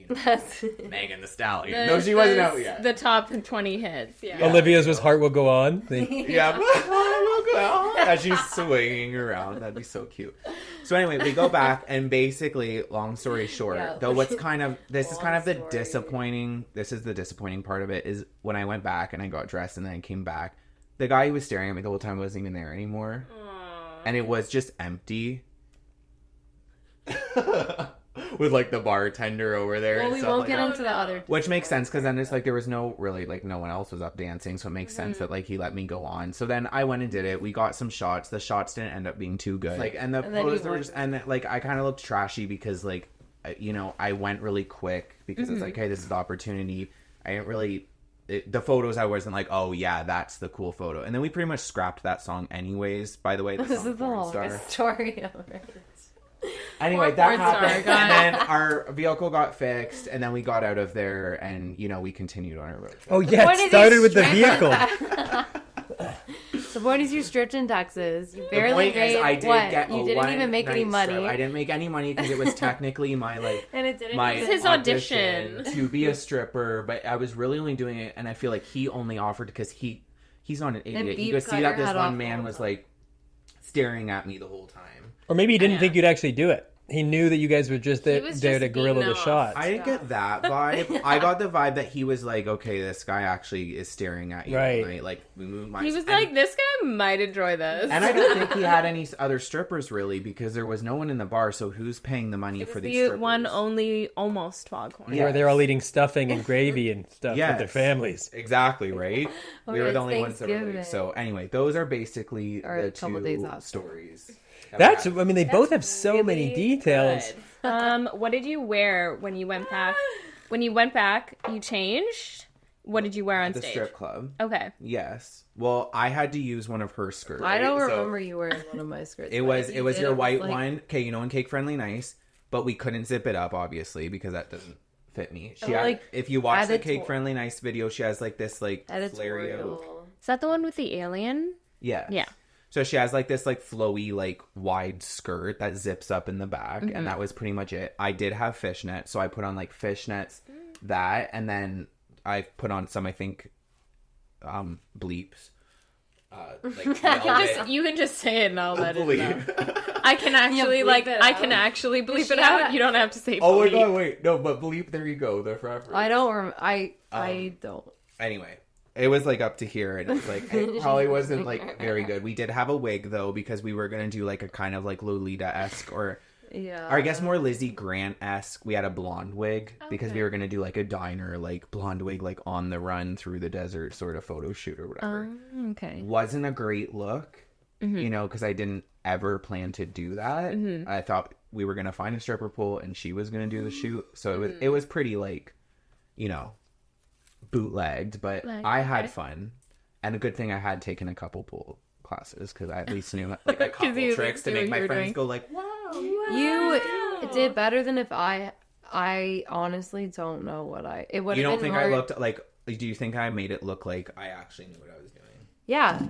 Megan Thee Stallion. No, she wasn't out yet. The top 20 hits. Yeah. Olivia's was Heart Will Go On. Yeah, as she's swinging around, that'd be so cute. So anyway, we go back, and basically, long story short, Yeah. though, what's kind of this is kind of the Long story. disappointing. This is the disappointing part of it is when I went back and I got dressed and then I came back, the guy who was staring at me the whole time wasn't even there anymore, and it was just empty. With like the bartender over there. Well, and we stuff won't like get that. into the other. Which makes sense because then it's like there was no one else was up dancing, so it makes sense that like he let me go on. So then I went and did it. We got some shots. The shots didn't end up being too good. Like and the And then photos you were just and like I kind of looked trashy because like you know I went really quick because it's like hey this is the opportunity. I didn't really. The photos I wasn't like oh yeah that's the cool photo and then we pretty much scrapped that song anyways. By the way, the This song is the Porn Star. longest story ever. Anyway, Poor that porn star, happened, God. and then our vehicle got fixed, and then we got out of there, and you know we continued on our road trip. Oh yeah, What it is started he with the stripper? vehicle. The point is you stripped in Texas. You The barely point is, made I did what? get You a didn't even make any one-night money. strip. I didn't make any money because it was technically my like And it didn't. my It's his audition. to be a stripper, but I was really only doing it, and I feel like he only offered because he's not an idiot. You Beep could cut see that your this head one off man all the was time. like staring at me the whole time. Or maybe he didn't Yeah. think you'd actually do it. He knew that you guys were just there, was there just to gorilla beating the off. shots. I didn't get that vibe. I got the vibe that he was like, okay, this guy actually is staring at you. Right. Right. Like we moved my. He was and- like, this guy might enjoy this. And I don't think he had any other strippers really because there was no one in the bar. So who's paying the money for these the strippers? one only almost foghorn. Yeah. Where they're all eating stuffing and gravy and stuff with their Yes. families. Exactly right. Oh, We yeah, were the it's only ones that were like, Thanksgiving. so anyway, those are basically Or the a couple two days after. stories. That's, I mean, they both have so many details. What did you wear when you went back? When you went back, you changed? What did you wear on the stage? strip club. Okay. Yes. Well, I had to use one of her skirts. I don't right? So remember you wearing one of my skirts. It but was if it you was did, your white like- one. Okay, you know in Cake Friendly Nice, but we couldn't zip it up obviously because that doesn't fit me. She had, like, if you watch the editor- Cake Friendly Nice video, she has like this like flare Editorial. Is that the one with the alien? Yeah. Yeah. So she has like this like flowy like wide skirt that zips up in the back and that was pretty much it. I did have fishnets, so I put on like fishnets that and then I put on some I think bleeps. Like You can just say it and I'll let it out. bleep. I can actually bleep it I out. can actually bleep She it out. had- You don't have to say Oh my bleep. god, wait. No, but bleep, there you go. The forever. I don't remember. I don't. Anyway, it was like up to here and it's like it probably wasn't like very good. We did have a wig though because we were gonna do like a kind of like Lolita-esque or Yeah. I guess more Lizzie Grant-esque. We had a blonde wig because we were gonna do like a diner like blonde wig like on the run through the desert sort of photo shoot or whatever. Okay. Wasn't a great look, you know, because I didn't ever plan to do that. I thought we were gonna find a stripper pole and she was gonna do the shoot, so it was pretty like, you know. bootlegged, but Bootleg, I had okay. fun. And a good thing I had taken a couple pool classes because I at least knew like a couple you tricks to knew make what you my were friends doing. go like, wow. You did better than if I honestly don't know what it would You have don't been think hard. I looked like, do you think I made it look like I actually knew what I was doing? Yeah.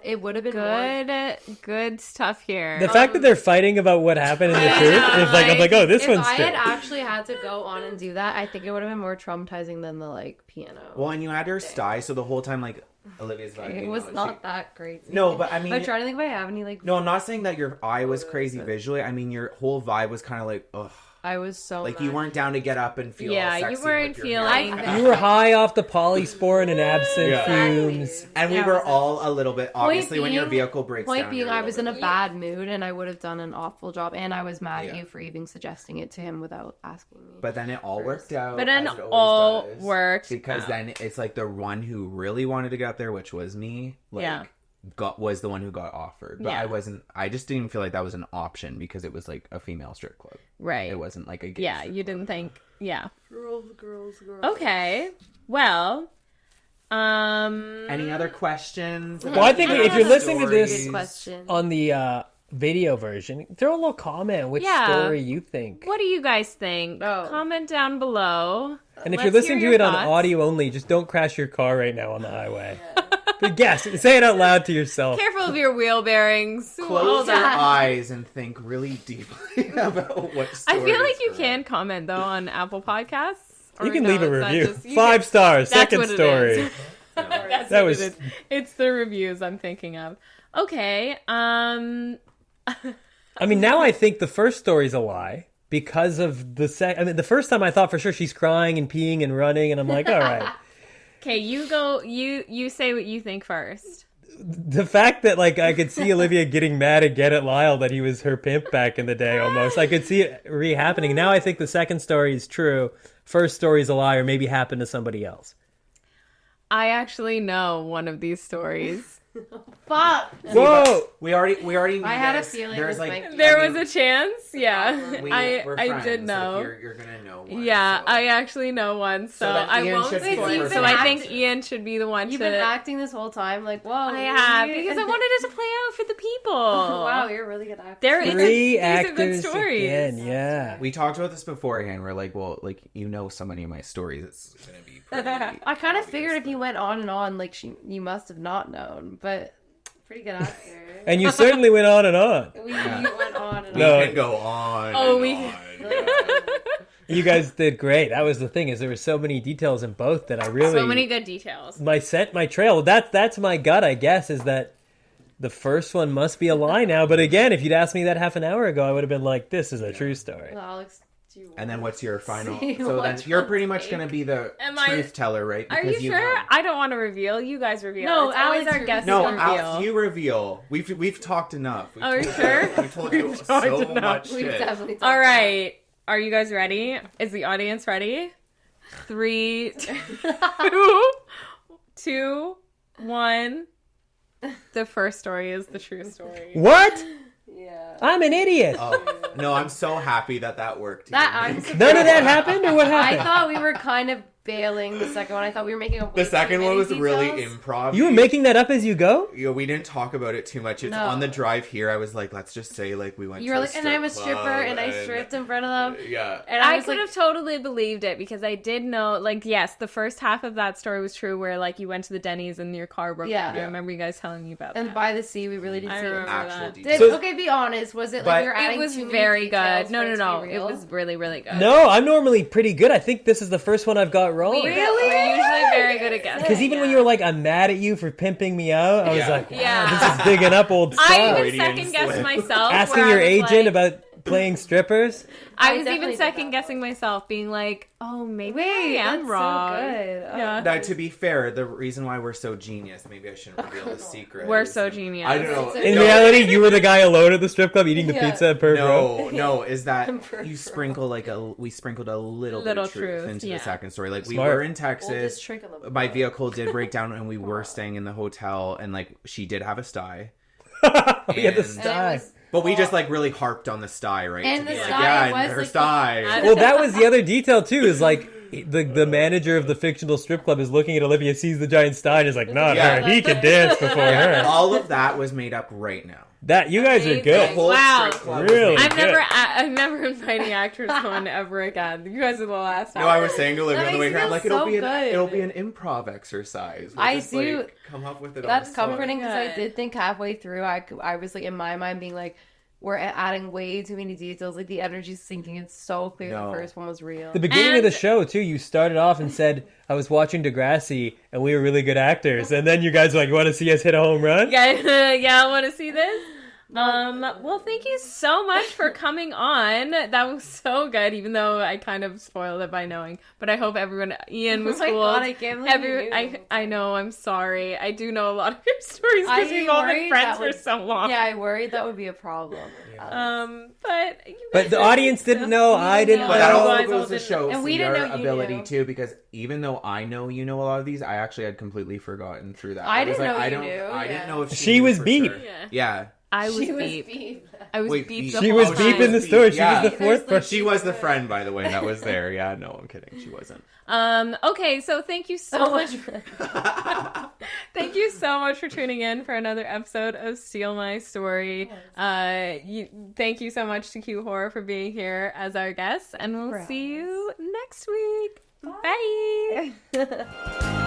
It would have been more. Good stuff here. The fact that they're fighting about what happened in the truth is like, I'm like, oh, this If one's I true. had actually had to go on and do that, I think it would have been more traumatizing than the like piano. Well, and you had her sty, so the whole time like Olivia's vibing. It was not that crazy. No, but I mean, I'm trying to think if I have any like. no, I'm not saying that your eye was crazy visually. I mean, your whole vibe was kind of like, ugh. I was so Like mad. you weren't down to get up and feel Yeah, all you sexy weren't with your feeling- hair. I- You were high off the polysporin and absinthe Yeah. fumes. And we Yeah, were was it- all a little bit, obviously when your being- vehicle breaks Point down. being, you're I was in a little bad mood and I would have done an awful job, and I was mad at Yeah. you for even suggesting it to him without asking me. bit- But then it all worked out. But then as it always all does. worked Because out. then it's like the one who really wanted to get up there, which was me. Like, Yeah. was the one who got offered. But Yeah. I just didn't feel like that was an option because it was like a female strip club. Right. It wasn't like a gay Yeah, strip you didn't think. Yeah. Girls. Okay. Well, Any other questions? Well, I think if you're listening to this Good question. on the video version, throw a little comment which Yeah. story you think. what do you guys think? Oh. Comment down below. And if Let's you're listening hear to your it on thoughts. audio only, just don't crash your car right now on the highway. But guess, say it out loud to yourself. Careful of your wheel bearings. Close Hold your on. eyes and think really deeply about what story I feel like is you correct. can comment though on Apple Podcasts. Or You can no, leave a is that review. just- you 5 can- stars, That's second what it story. is. That's That what was- it is. It's the reviews I'm thinking of. Okay. I mean, now I think the first story's a lie because of the I mean, the first time I thought for sure she's crying and peeing and running, and I'm like, all right. Okay, you go. You say what you think first. The fact that like I could see Olivia getting mad again at Lyle that he was her pimp back in the day almost. I could see it re-happening. Now I think the second story is true. First story is a lie or maybe happened to somebody else. I actually know one of these stories. Fuck. Whoa! We already. Knew I had a this. feeling There's this like might be- There was a chance. Yeah, we're I friends, did so know. You're gonna know one. Yeah, so. I actually know one, so then I Ian won't should be the spoil. first So one. I think Ian should be the one You've to. been acting this whole time like, whoa. I have because I wanted it to play out for the people. Wow, you're a really good actor. There is Three these are actors good stories. again, yeah. We talked about this beforehand. We're like, well, like so many of my stories. It's gonna be. Pretty I kind of figured if you went on and on, like you must have not known, but pretty good actor. And you certainly went on and on. You went on and No. on. We can go on. Oh, and we- on. You guys did great. That was the thing, is there were so many details in both that I really So many good details. my trail. That's my gut, I guess, is that the first one must be a lie now. But again, if you'd asked me that half an hour ago, I would have been like, this is a true story. Well, Alex, do you And then what's your final? See So then what you're you'll pretty much take. gonna be the Am I- truth teller, right? Are you sure? know. I don't want to reveal. You guys reveal. No, it's always Alex our guests No, reveal. Alex, you reveal. We've talked enough. We've Are you told sure? We told you talked so enough. much We've shit. definitely talked All about right. Are you guys ready? Is the audience ready? 3, 2, 1. The first story is the true story. What? it. Yeah. I'm an idiot. Oh no, I'm so happy that worked. That Ian. I'm None of that happened, or what I happened? thought we were kind of bailing the second one. I thought we were making a. The second one was really improv. You were making that up as you go? We didn't talk about it too much. It's No. on the drive here. I was like, let's just say like we went. You to were a like, and I'm a strip stripper, club and I stripped in front of them. Yeah. And I was could like, have totally believed it because I did know, like, yes, the first half of that story was true where, like, you went to the Denny's and your car broke Yeah. down. I remember you guys telling me about And that. by the sea, we really did I see it. remember Actual that. details. Did, So- okay, be honest. Was it But- like you're It adding was too many very details good. No, for no, it to no. be It real? was really, really good. No, I'm normally pretty good. I think this is the first one I've got wrong. Really? We're usually very good at guessing. Because even when you were like, I'm mad at you for pimping me out, I was Yeah. like, wow, Yeah. this is digging up old stuff. I even Freudian second guessed slip. myself. Asking where your I was agent like- about playing strippers. I I was definitely even did second that. guessing myself, being like, "Oh, maybe Wait, I am that's wrong." so good. Oh. Yeah, Now, to be fair, the reason why we're so genius, maybe I shouldn't reveal the secret. we're is- so genius. I don't know. In No. reality, you were the guy alone at the strip club eating the Yeah. pizza per bro. No, is that For- you sprinkle we sprinkled a little bit Little of truth truth, into yeah. the second story. Like we Smart. were in Oldest Texas. trick of the My book. vehicle did break down and we were staying in the hotel and like she did have a sty. We had the And- And sty. it was- But we just like really harped on the sty, right? And To be the like, sty yeah, was, and her like, sty. Well, that was the other detail too. Is like the manager of the fictional strip club is looking at Olivia, sees the giant stein, is like, not her. He can dance before her. All of that was made up right now. That you guys are good. Amazing. Wow. Really I'm good. never inviting actors on ever again. You guys are the last. No, I was saying to Olivia on the way here, I'm like, so it'll be an improv exercise. We'll I just, do. like, come up with it. That's on the spot. comforting because I Good. did think halfway through, I was like in my mind being like, we're adding way too many details. Like the energy's sinking. It's so clear No. the first one was real. The beginning of the And- show, too, you started off and said, I was watching Degrassi, and we were really good actors. And then you guys were like, you want to see us hit a home run? Yeah, want to see this? Well, thank you so much for coming on. That was so good, even though I kind of spoiled it by knowing. But I hope Ian was Oh my cool. God, I can't believe you knew. I know, I'm sorry. I do know a lot of your stories because I we've all been worried friends that for would- so long. Yeah, I worried that would be a problem. But the audience didn't know. I didn't But that know. also Guys all goes to didn't- show And for we didn't your know you ability knew. too, because even though I know you know a lot of these, I actually had completely forgotten through that. I was didn't like, know I you don't, knew, I yeah. didn't know if She knew was for beep. sure. Yeah. Yeah. I was She was beep. beep. I was Wait, beep beep. the She whole was time. beep in the story. She Yeah. was the fourth There's, person. She was the friend, by the way, that was there. Yeah, no, I'm kidding. She wasn't. Okay, so thank you so much. Thank you so much for tuning in for another episode of Steele My Story. Thank you so much to Q Horror for being here as our guest, and we'll see you next week. Bye.